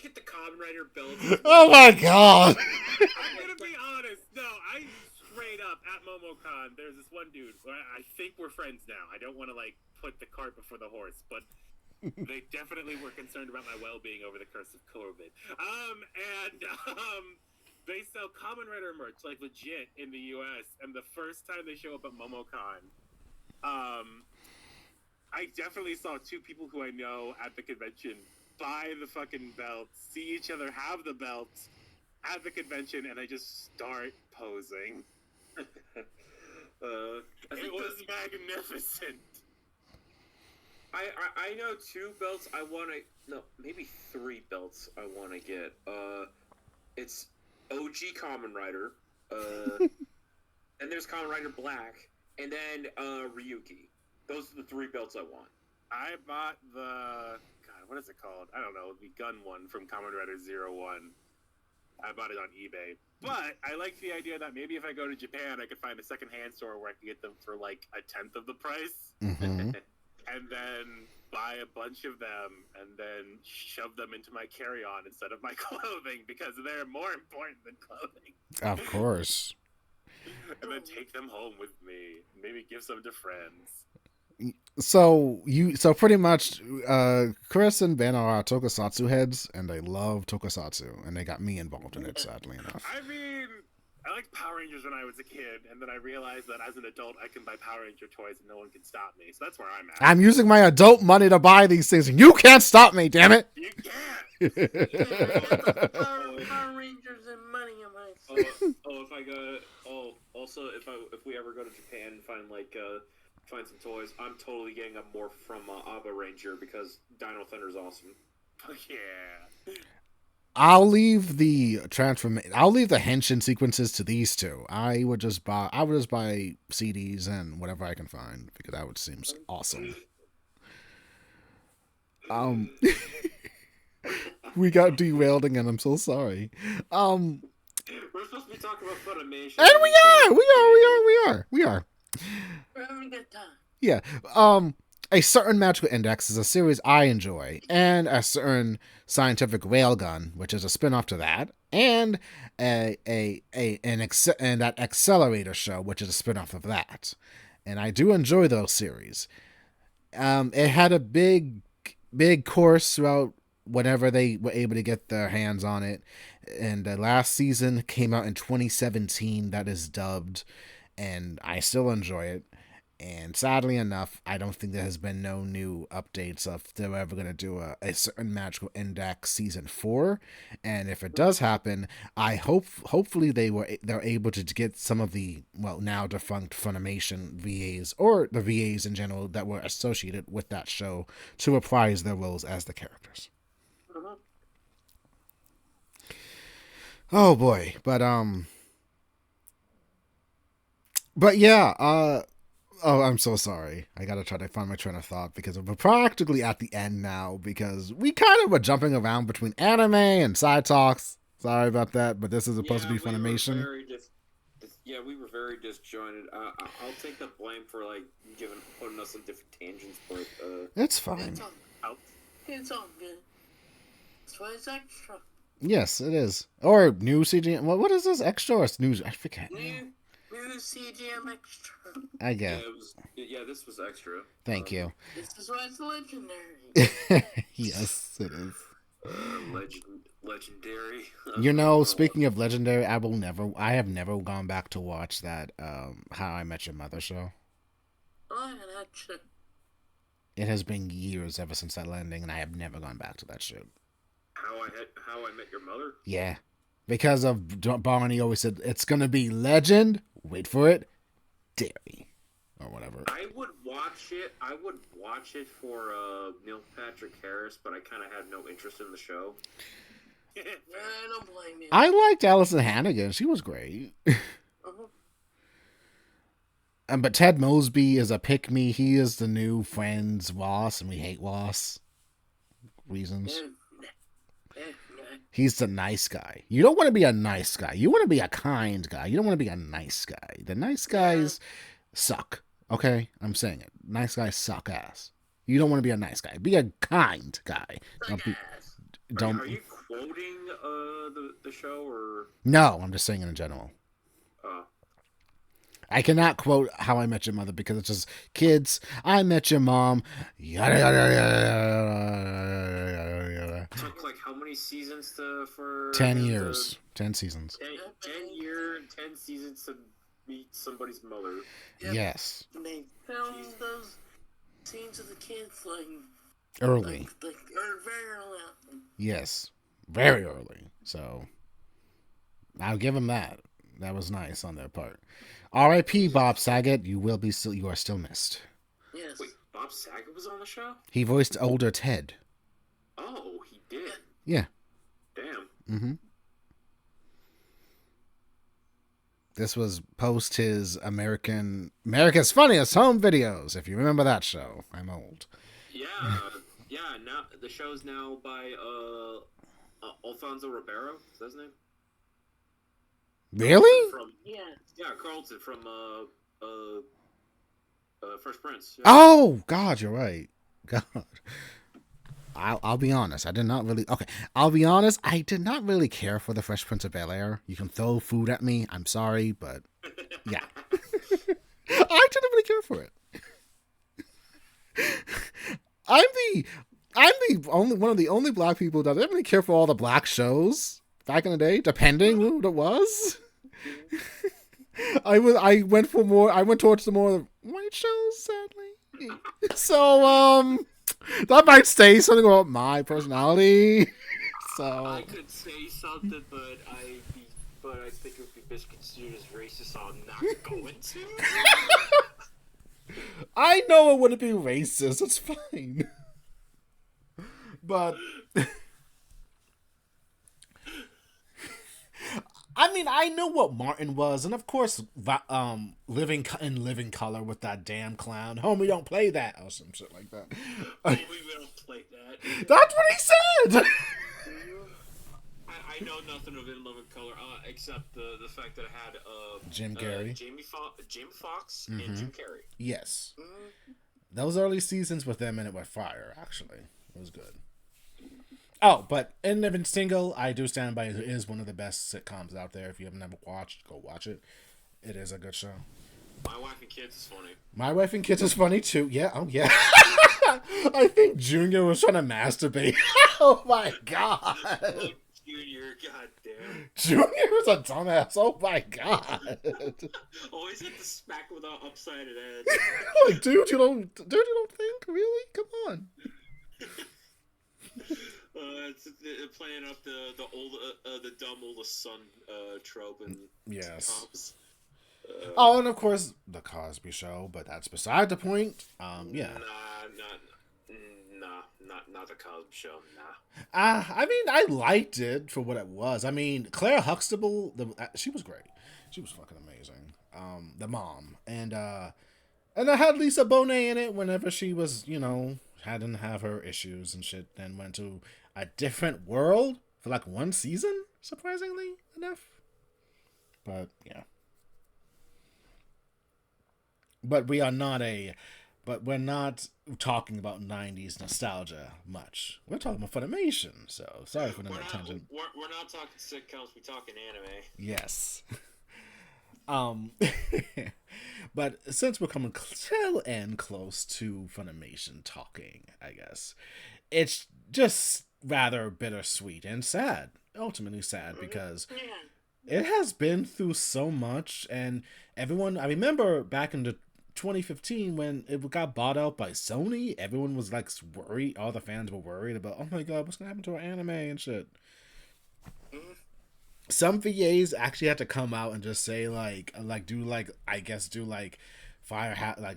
get the Kamen Rider belts. Oh my god. I'm gonna be honest. No, I straight up at MomoCon. There's this one dude. I think we're friends now. I don't want to like put the cart before the horse, but they definitely were concerned about my well-being over the curse of COVID. They sell Kamen Rider merch like legit in the U.S. And the first time they show up at MomoCon, I definitely saw two people who I know at the convention buy the fucking belts, see each other have the belts at the convention, and I just start posing. It was magnificent. I know two belts I want to... No, maybe three belts I want to get. It's OG Kamen Rider, and there's Kamen Rider Black, and then Ryuki. Those are the three belts I want. I bought the... God, what is it called? I don't know. The gun one from Kamen Rider 01. I bought it on eBay. But I like the idea that maybe if I go to Japan, I could find a secondhand store where I can get them for like a tenth of the price. Mm-hmm. And then buy a bunch of them and then shove them into my carry-on instead of my clothing because they're more important than clothing. Of course. And then take them home with me. Maybe give some to friends. So pretty much Chris and Ben are tokusatsu heads and they love tokusatsu and they got me involved in it, sadly enough. I mean, I liked Power Rangers when I was a kid, and then I realized that as an adult I can buy Power Ranger toys and no one can stop me. So that's where I'm at. I'm using my adult money to buy these things and you can't stop me, damn it. You can't. Power Rangers and money on my Also, if we ever go to Japan and find find some toys, I'm totally getting a morph from Aba Ranger because Dino Thunder's awesome. Yeah. I'll leave the I'll leave the henshin sequences to these two. I would just buy CDs and whatever I can find because that would seem awesome. Um, we got derailed again. I'm so sorry. We're supposed to be talking about Funimation. And we are. We're having a good time. Yeah. A certain magical index is a series I enjoy, and a certain scientific railgun, which is a spin-off to that, and and that accelerator show, which is a spin-off of that. And I do enjoy those series. It had a big course throughout whenever they were able to get their hands on it. And the last season came out in 2017 that is dubbed, and I still enjoy it. And sadly enough, I don't think there has been no new updates of they're ever going to do a certain magical index season 4. And if it does happen, I hopefully they're able to get some of the now defunct Funimation VAs or the VAs in general that were associated with that show to reprise their roles as the characters. Oh boy, but yeah, oh, I'm so sorry. I gotta try to find my train of thought because we're practically at the end now because we kind of were jumping around between anime and side talks. Sorry about that, but this is supposed to be Funimation. We were very disjointed. I'll take the blame for putting us on different tangents, but it's fine. It's all good. That's why it's extra. Yes, it is. Or new CJM. What is this? Extra or news? I forget. New CJM extra. I guess. Yeah, this was extra. Thank you. This is why it's legendary. Yes, it is. Legendary. You know, speaking of legendary, I have never gone back to watch that How I Met Your Mother show. Oh, yeah, actually. It has been years ever since that landing, and I have never gone back to that show. How I Met Your Mother? Yeah. Because of Barney always said, it's going to be legend, wait for it, dairy. Or whatever. I would watch it for Neil Patrick Harris, but I kind of had no interest in the show. I don't blame you. I liked Allison Hannigan. She was great. But Ted Mosby is a pick-me. He is the new Friends Ross, and we hate Ross. Reasons. He's the nice guy. You don't want to be a nice guy. You want to be a kind guy. You don't want to be a nice guy. The nice guys suck. Okay? I'm saying it. Nice guys suck ass. You don't want to be a nice guy. Be a kind guy. Are you quoting the show or? No, I'm just saying it in general. I cannot quote How I Met Your Mother because it's just kids. I met your mom. Yada yada yada yada yada. It took how many seasons for? 10 years. 10 seasons. 10 seasons to meet somebody's mother. Yep. Yes. And they filmed those scenes of the kids early. Very early on. Yes, very early. So I'll give them that. That was nice on their part. R.I.P. Bob Saget. You are still missed. Yes. Wait, Bob Saget was on the show? He voiced older Ted. Oh, he did. Yeah. Damn. Mm-hmm. This was post his America's Funniest Home Videos. If you remember that show, I'm old. Yeah. Now the show's now by Alfonso Ribeiro. Is that his name? Really? Carlton from Fresh Prince. Yeah. Oh God, you're right. God, I'll be honest. I did not really. Okay, I'll be honest. I did not really care for the Fresh Prince of Bel-Air. You can throw food at me. I'm sorry, but yeah, I didn't really care for it. I'm the only one of the only black people that didn't really care for all the black shows back in the day, depending who it was. I went towards the more white shows, sadly. So that might say something about my personality. So I could say something, but I think it would be misconstrued as racist, so I'm not going to. I know it wouldn't be racist. It's fine. But I mean, I know what Martin was, and of course, living color with that damn clown. Homie, don't play that, or some shit like that. Oh, we don't play that. That's what he said. I know nothing of In Living Color, except the fact that it had Jim Carrey, Jamie Foxx, and Jim Carrey. Yes, those early seasons with them in it were fire. Actually, it was good. Oh, but In Living Single, I do stand by. It is one of the best sitcoms out there. If you have never watched, go watch it. It is a good show. My Wife and Kids is funny. My Wife and Kids is funny too. Yeah. Oh yeah. I think Junior was trying to masturbate. Oh my god. Junior, goddamn. Junior was a dumbass. Oh my god. Always had to smack with an upside head. Like, dude, you don't think? Really? Come on. It's playing up the old the dumb oldest son trope and yes. sitcoms. Oh, and of course the Cosby Show, but that's beside the point. Yeah. Not the Cosby Show. Nah. I mean, I liked it for what it was. I mean, Claire Huxtable, she was great. She was fucking amazing. The mom, and I had Lisa Bonet in it whenever she was, hadn't have her issues and shit, then went to a different world for like one season, surprisingly enough. But yeah. But we're not talking about 90s nostalgia much. We're talking about Funimation, so sorry for the tangent. We're not talking sitcoms, we're talking anime. Yes. But since we're coming till and close to Funimation talking, I guess, it's just rather bittersweet and sad. Ultimately sad, because it has been through so much, and everyone, I remember back in the 2015 when it got bought out by Sony, everyone was like worried, all the fans were worried about, oh my god, what's gonna happen to our anime and shit. Some VAs actually had to come out and just say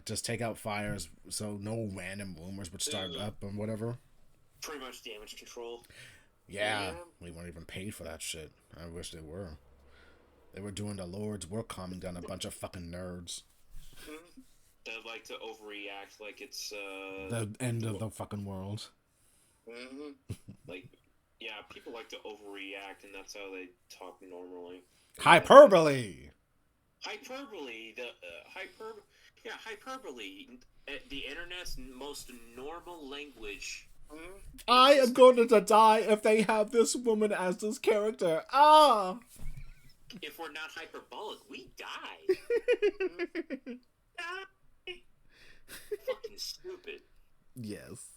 just take out fires so no random rumors would start up and whatever. Pretty much damage control. Yeah, we weren't even paid for that shit. I wish they were. They were doing the Lord's work, calming down a bunch of fucking nerds. That like to overreact like it's the end of the fucking world. Like, yeah, people like to overreact, and that's how they talk normally. Hyperbole. Hyperbole. Hyperbole. The internet's most normal language. I am going to die if they have this woman as this character. If we're not hyperbolic, we die. Fucking stupid. Yes.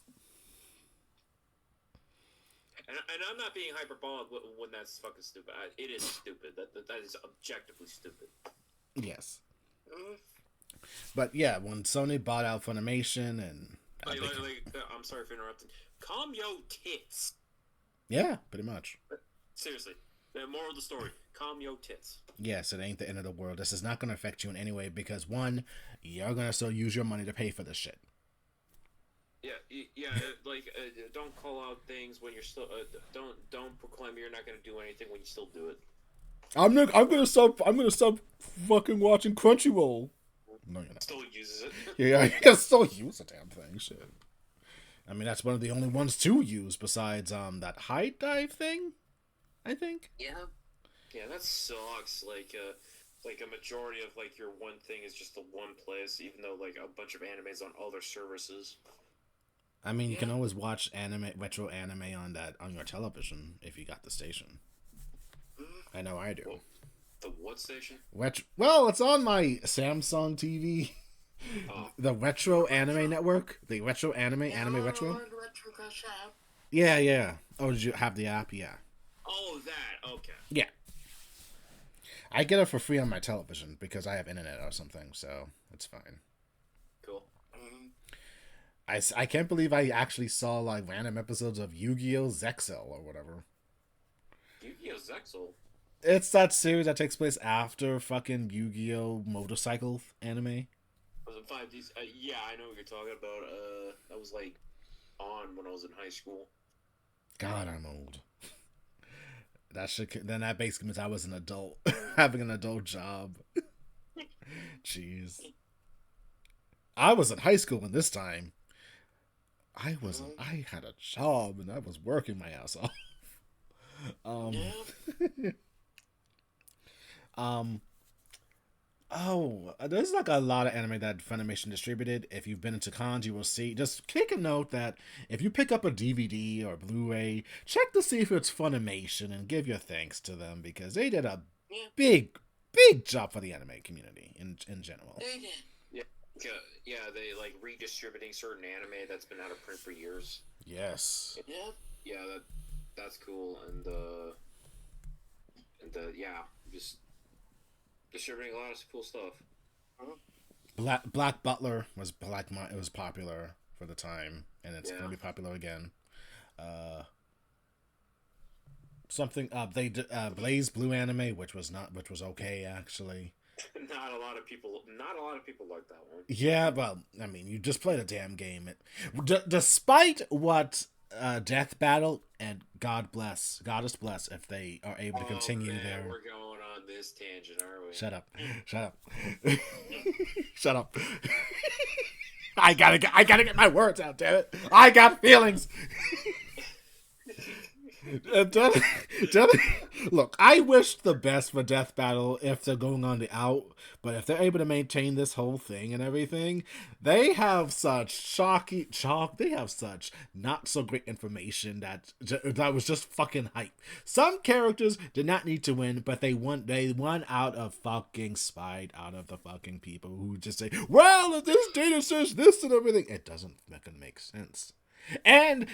And I'm not being hyperbolic when that's fucking stupid. It is stupid. That is objectively stupid. Yes. But yeah, when Sony bought out Funimation and... I'm sorry for interrupting. Calm your tits. Yeah, pretty much. Seriously. The moral of the story. Calm your tits. Yes, it ain't the end of the world. This is not going to affect you in any way because, one, you're going to still use your money to pay for this shit. Yeah, don't call out things when you're still... don't proclaim you're not going to do anything when you still do it. I'm gonna stop fucking watching Crunchyroll. No, you're not. Still uses it. Yeah, you can still use the damn thing. Shit. I mean, that's one of the only ones to use besides that high dive thing, I think. Yeah. Yeah, that sucks. Like a majority of your one thing is just the one place, even though a bunch of animes on other services. I mean, you can always watch retro anime on your television if you got the station. I know I do. The what station? Well, it's on my Samsung TV. Oh. The Retro Anime Network. The Retro Anime Retro. Yeah. Oh, did you have the app? Yeah. Oh, that. Okay. Yeah. I get it for free on my television because I have internet or something, so it's fine. Cool. I can't believe I actually saw random episodes of Yu-Gi-Oh! Zexal or whatever. Yu-Gi-Oh! Zexal? It's that series that takes place after fucking Yu-Gi-Oh! Motorcycle anime. Was it 5D? Yeah, I know what you're talking about. That was on when I was in high school. God, I'm old. That should then that basically means I was an adult, having an adult job. Jeez, I was in high school when this time. I wasn't. I had a job and I was working my ass off. Um, Yeah. um, Oh, there's like a lot of anime that Funimation distributed. If you've been into cons, you will see. Just take a note that if you pick up a DVD or Blu-ray, check to see if it's Funimation and give your thanks to them because they did a Yeah. big job for the anime community in general. They did. Yeah, they like redistributing certain anime that's been out of print for years. Yes. Yeah. Yeah, that's cool, and yeah, just distributing a lot of cool stuff. Black Butler was it was popular for the time, and it's gonna be popular again. Something they did Blaze Blue anime, which was okay actually. Not a lot of people like that one. Yeah, well, I mean, you just played a damn game. Despite what Death Battle and Goddess bless if they are able to continue their. We're going on this tangent, are we? Shut up! Shut up! I gotta get my words out, damn it! I got feelings. Look, I wish the best for Death Battle if they're going on the out, but if they're able to maintain this whole thing and everything, they have such they have such not so great information that was just fucking hype. Some characters did not need to win, but they won out of fucking spite, out of the fucking people who just say, well, if this data says this and everything, it doesn't fucking make sense. And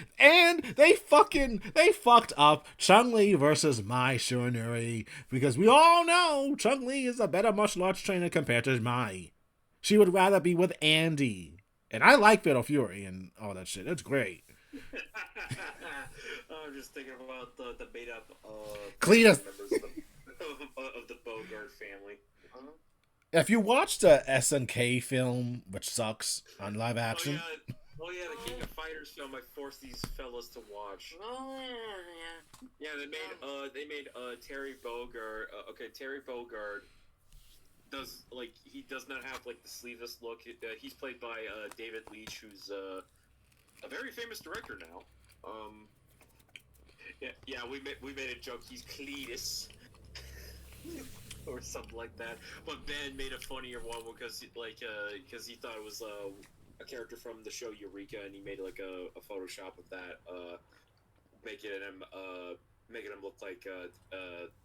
they fucked up Chun-Li versus Mai Shiranui because we all know Chun-Li is a better martial arts trainer compared to Mai. She would rather be with Andy. And I like Fatal Fury and all that shit. It's great. I'm just thinking about the made up Cletus members of the Bogart family. If you watch the SNK film, which sucks on live action. Oh yeah, the King of Fighters film I forced these fellas to watch. Oh yeah. Yeah, they made Terry Bogard. Terry Bogard he does not have like the sleeveless look. He's played by David Leitch, who's a very famous director now. We made a joke. He's Cletus. Or something like that, but Ben made a funnier one because he thought it was a character from the show Eureka, and he made like a Photoshop of that, making him look like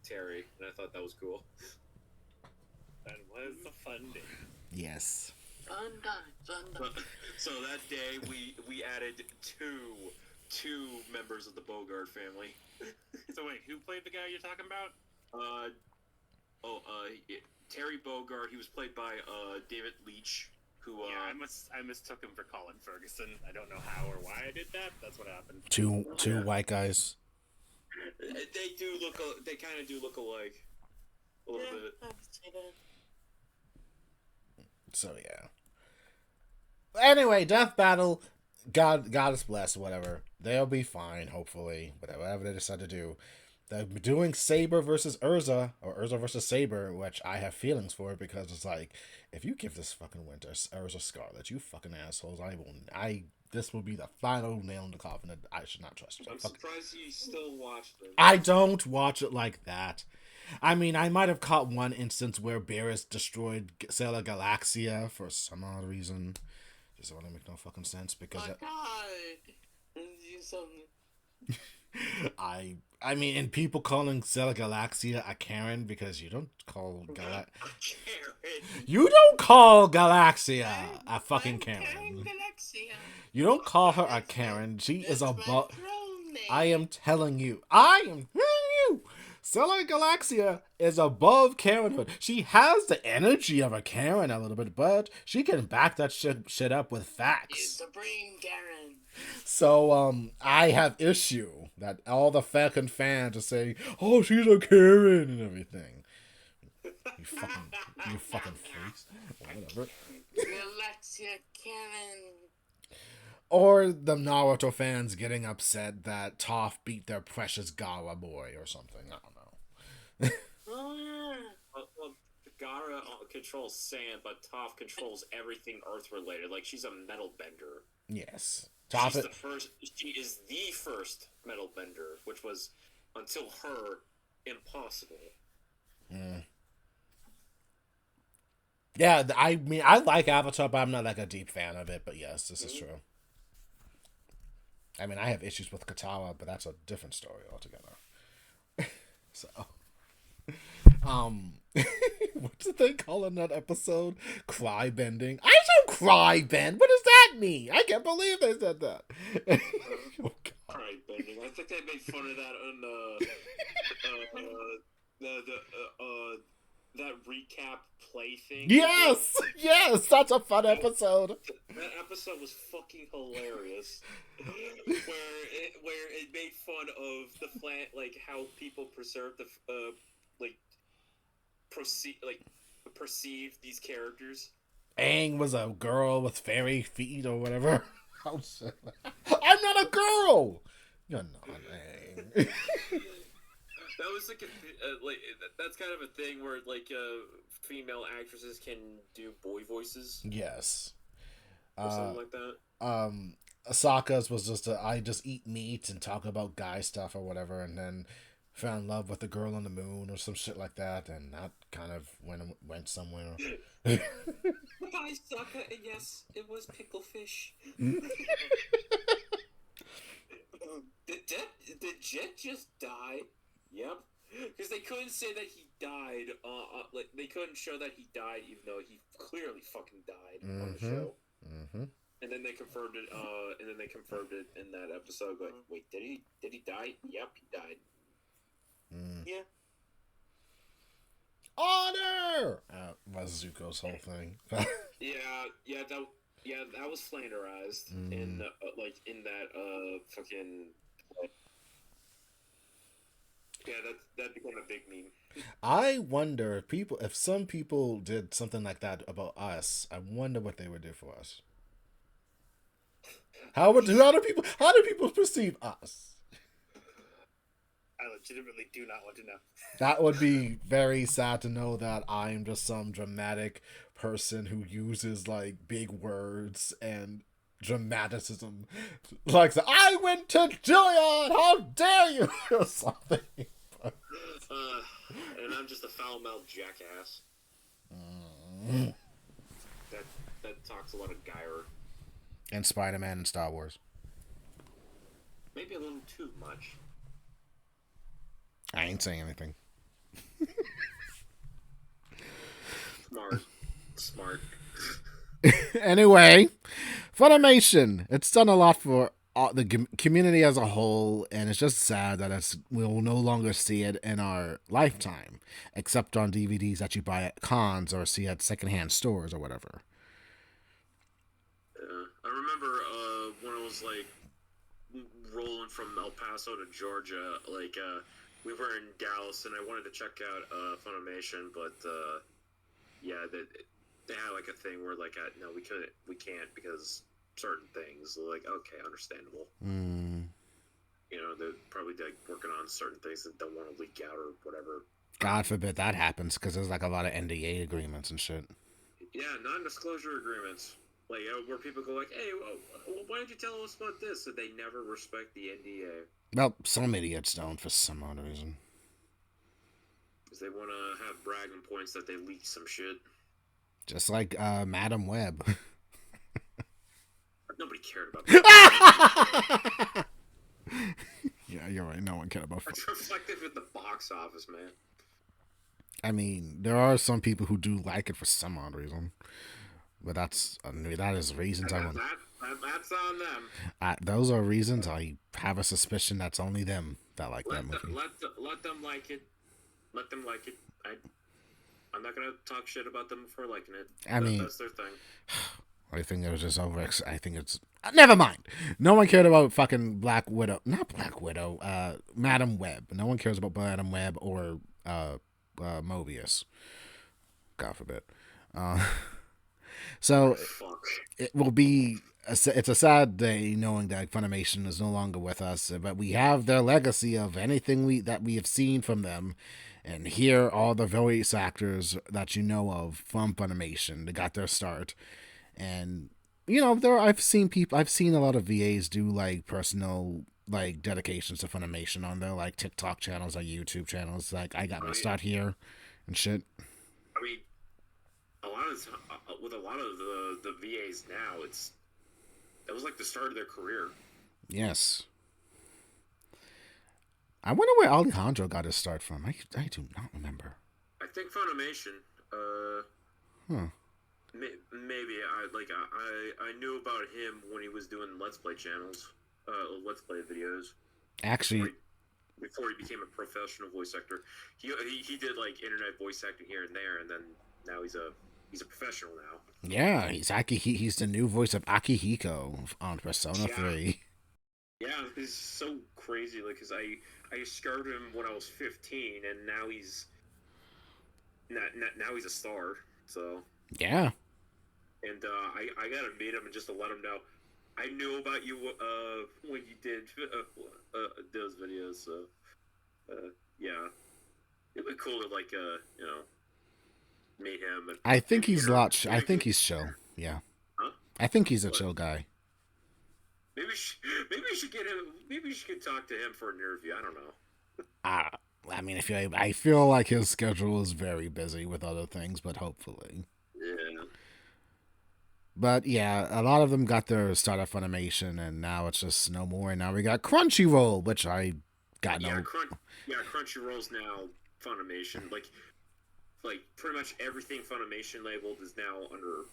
Terry, and I thought that was cool. That was a fun day. Yes. Fun time. So that day we added two members of the Bogart family. So wait, who played the guy you're talking about? Terry Bogard. He was played by David Leitch. Who? I mistook him for Colin Ferguson. I don't know how or why I did that. That's what happened. Two white guys. They kind of do look alike. A little bit. I can see that. So yeah. Anyway, Death Battle, Goddess bless, whatever. They'll be fine, hopefully. Whatever they decide to do. They're doing Saber versus Urza, or Urza versus Saber, which I have feelings for because it's like, if you give this fucking winter Urza Scarlet, you fucking assholes, this will be the final nail in the coffin that I should not trust you. I'm surprised you still watched it. I don't watch it like that. I mean, I might have caught one instance where Beerus destroyed Sailor Galaxia for some odd reason. Just want to make no fucking sense because My God, do something. I mean, and people calling Sailor Galaxia a Karen because you don't call Galaxia a fucking Karen. You don't call her a Karen. She is above. I am telling you. Sailor Galaxia is above Karenhood. She has the energy of a Karen a little bit, but she can back that shit up with facts. It's Supreme Karen. So, I have issue that all the fucking fans are saying, oh, she's a Karen and everything. You fucking freaks. Whatever. Galaxia Karen. Or the Naruto fans getting upset that Toph beat their precious Gaara boy or something. I don't know. Oh yeah. Well, Gara controls sand, but Toph controls everything Earth related. Like she's a metal bender. Yes. She's Toph. the first. She is the first metal bender, which was until her impossible. Mm. Yeah, I mean, I like Avatar, but I'm not like a deep fan of it. But yes, this is true. I mean, I have issues with Katara, but that's a different story altogether. So, um, what did they call in that episode? Cry bending. I don't cry bend. What does that mean? I can't believe they said that. Oh, God. Cry bending. I think they made fun of that on that recap play thing. Yes, yes, that's a fun episode. That episode was fucking hilarious. where it made fun of the plant, like how people preserve the perceive these characters. Aang was a girl with fairy feet or whatever. I'm not a girl. You're not Aang. That was like that's kind of a thing where like female actresses can do boy voices Yes. or something like that. Asaka's was just I just eat meat and talk about guy stuff or whatever, and then fell in love with the girl on the moon or some shit like that, and that kind of went somewhere. Hi, Sokka, and yes, it was picklefish. Did Jet just die? Yep. Because they couldn't say that he died. Like they couldn't show that he died, even though he clearly fucking died on the show. Mm-hmm. And then they confirmed it. In that episode. But wait, did he die? Yep, he died. Yeah. Honor was Zuko's whole thing. That was slanderized in that fucking. Yeah, that became a big meme. I wonder if some people did something like that about us. I wonder what they would do for us. How do people perceive us? I legitimately do not want to know. That would be very sad to know that I'm just some dramatic person who uses like big words and dramaticism. Like, I went to Juilliard, how dare you, or something. And I'm just a foul-mouthed jackass. That talks a lot of gyre. And Spider-Man and Star Wars. Maybe a little too much. I ain't saying anything. Smart. Anyway, Funimation. It's done a lot for the community as a whole, and it's just sad that we'll no longer see it in our lifetime, except on DVDs that you buy at cons or see at secondhand stores or whatever. I remember when I was like rolling from El Paso to Georgia, like we were in Dallas, and I wanted to check out Funimation, but yeah, they had like a thing where like no, we can't because certain things. Like, okay, understandable. You know, they're probably like working on certain things that don't want to leak out or whatever. God forbid that happens, because there's like a lot of NDA agreements and shit. Yeah, non-disclosure agreements. Like, where people go like, hey, why did you tell us about this? And they never respect the NDA. Well, some idiots don't for some odd reason. Because they want to have bragging points that they leaked some shit. Just like Madam Web. Nobody cared about that. Yeah, you're right. No one cared about It's reflective in the box office, man. I mean, there are some people who do like it for some odd reason. But that is reasons I want. That's on them. Those are reasons I have a suspicion that's only them that like that movie. Let them like it. Let them like it. I'm not gonna talk shit about them for liking it. I mean, that's their thing. I think it was just over. I think it's never mind. No one cared about fucking Black Widow. Not Black Widow. Madam Web. No one cares about Madam Web or Mobius. God forbid. So it will be it's a sad day knowing that Funimation is no longer with us, but we have their legacy of anything we have seen from them, and here are all the voice actors that you know of from Funimation. They got their start, and I've seen a lot of VAs do like personal like dedications to Funimation on their like TikTok channels, like YouTube channels. Like I got my Right. start here and shit. I mean, a lot of with a lot of the VAs now, that was like the start of their career. Yes. I wonder where Alejandro got his start from. I do not remember. I think Funimation. Huh. Maybe I knew about him when he was doing Let's Play channels, Let's Play videos before Actually, before he became a professional voice actor. He did like internet voice acting here and there, and then now he's a professional now. yeah, he's the new voice of Akihiko on Persona Yeah. 3. Yeah, it's so crazy. Like, cause I discovered him when I was 15, and now he's a star. So, Yeah. and I gotta meet him and just to let him know I knew about you when you did those videos. So, yeah, it'd be cool to like meet him. And I think maybe he's I think he's chill. Yeah. Huh? I think he's a What? chill guy. Maybe we should get him. Maybe we should talk to him for an interview. I don't know. Uh, I mean, I feel like his schedule is very busy with other things, but hopefully. Yeah. But yeah, a lot of them got their start at Funimation, and now it's just no more. And now we got Crunchyroll, which I got Yeah, no. Crunchyroll's now Funimation. Like pretty much everything Funimation labeled is now under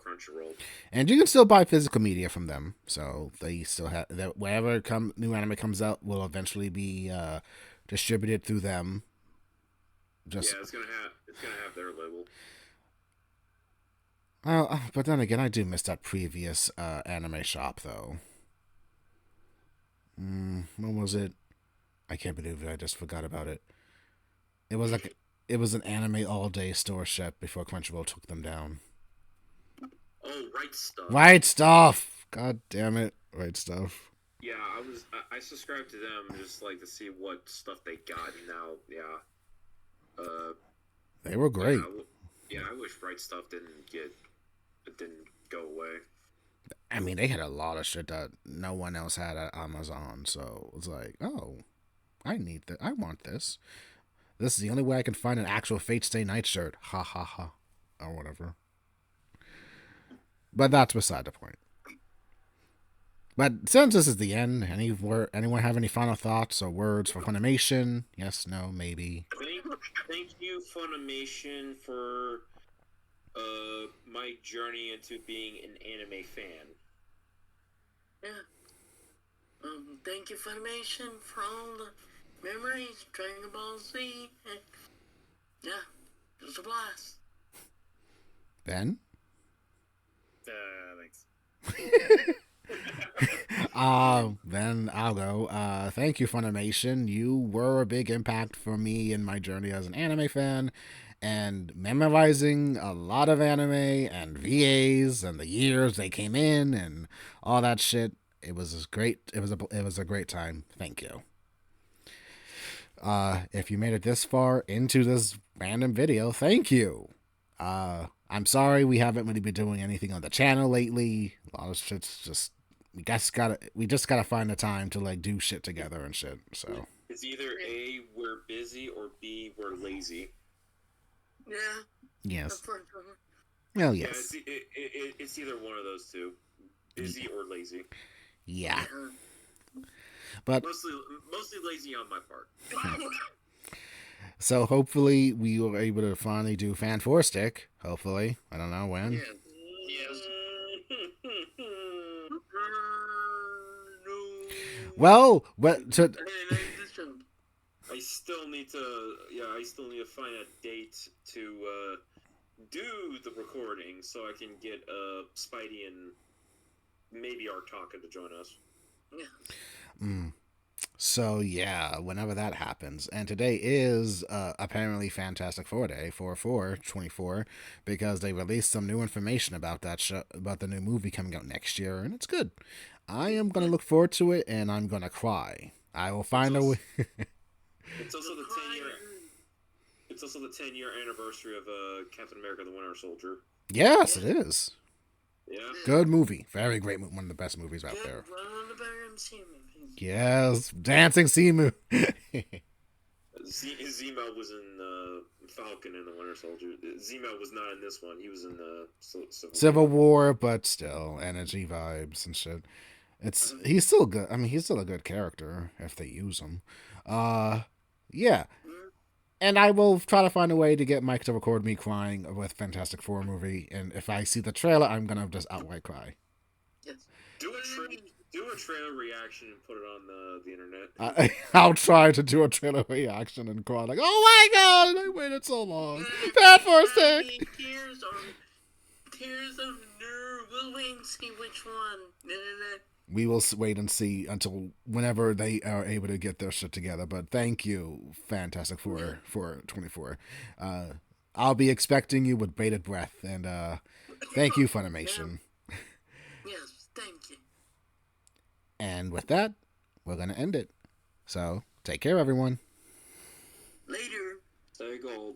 Crunchyroll. And you can still buy physical media from them, so they still have that. Wherever new anime comes out, will eventually be distributed through them. Just Yeah, it's gonna have their label. but then again, I do miss that previous anime shop though. When was it? I can't believe it. I just forgot about it. It was like it was an anime all day store shop before Crunchyroll took them down. Oh, Right Stuff. Right Stuff. God damn it, Right Stuff. Yeah, I subscribed to them just like to see what stuff they got. And now, yeah, They were great. Yeah, I wish Right Stuff didn't go away. I mean, they had a lot of shit that no one else had at Amazon, so it's like, oh, I need that. I want this. This is the only way I can find an actual Fate Stay Night shirt. Ha ha ha, or whatever. But that's beside the point. But since this is the end, anyone have any final thoughts or words for Funimation? Yes, no, maybe. Thank you, Funimation, for my journey into being an anime fan. Yeah. Thank you, Funimation, for all the memories, Dragon Ball Z, and yeah, it was a blast. Ben? Thanks. Then I'll go. Thank you, Funimation. You were a big impact for me in my journey as an anime fan, and memorizing a lot of anime and VAs and the years they came in and all that shit. It was great. It was a great time. Thank you. If you made it this far into this random video, thank you. I'm sorry we haven't really been doing anything on the channel lately. A lot of shit's just we just gotta find the time to like do shit together and shit. So It's either A, we're busy, or B, we're lazy. Yeah. yes, Unfortunately. well Yeah, yes, it's either one of those two, busy or lazy. yeah. Yeah. But Mostly lazy on my part. so hopefully we were able to finally do Fan 4 Stick. Hopefully, I don't know when. Yeah. Yes. No. Well, but to I still need to find a date to do the recording so I can get Spidey and maybe Artaka to join us. Yeah. So yeah, whenever that happens, and today is apparently Fantastic Four Day for 4/24 because they released some new information about that show, about the new movie coming out next year, and it's good. I am gonna look forward to it, and I'm gonna cry. I will find a way. It's also the 10-year. It's also the 10-year anniversary of Captain America: The Winter Soldier. Yes, it is. Yeah. Good movie, very great movie, one of the best movies out Good, there. one of the better MCU movies. Yes, dancing Simu. Zemo was in Falcon and the Winter Soldier. Zemo was not in this one. He was in Civil War, but still energy vibes and shit. He's still good. I mean, he's still a good character if they use him. Yeah. And I will try to find a way to get Mike to record me crying with Fantastic Four movie. And if I see the trailer, I'm gonna just outright cry. Yes. Do a trailer reaction and put it on the internet. I'll try to do a trailer reaction and cry like, "Oh my god, I waited so long." Bad for a sec. Tears of nerve. We'll wait and see which one. We will wait and see until whenever they are able to get their shit together. But thank you, Fantastic Four, for 24. I'll be expecting you with bated breath. And thank you, Funimation. Yes, thank you. And with that, we're going to end it. So take care, everyone. Later. Stay gold.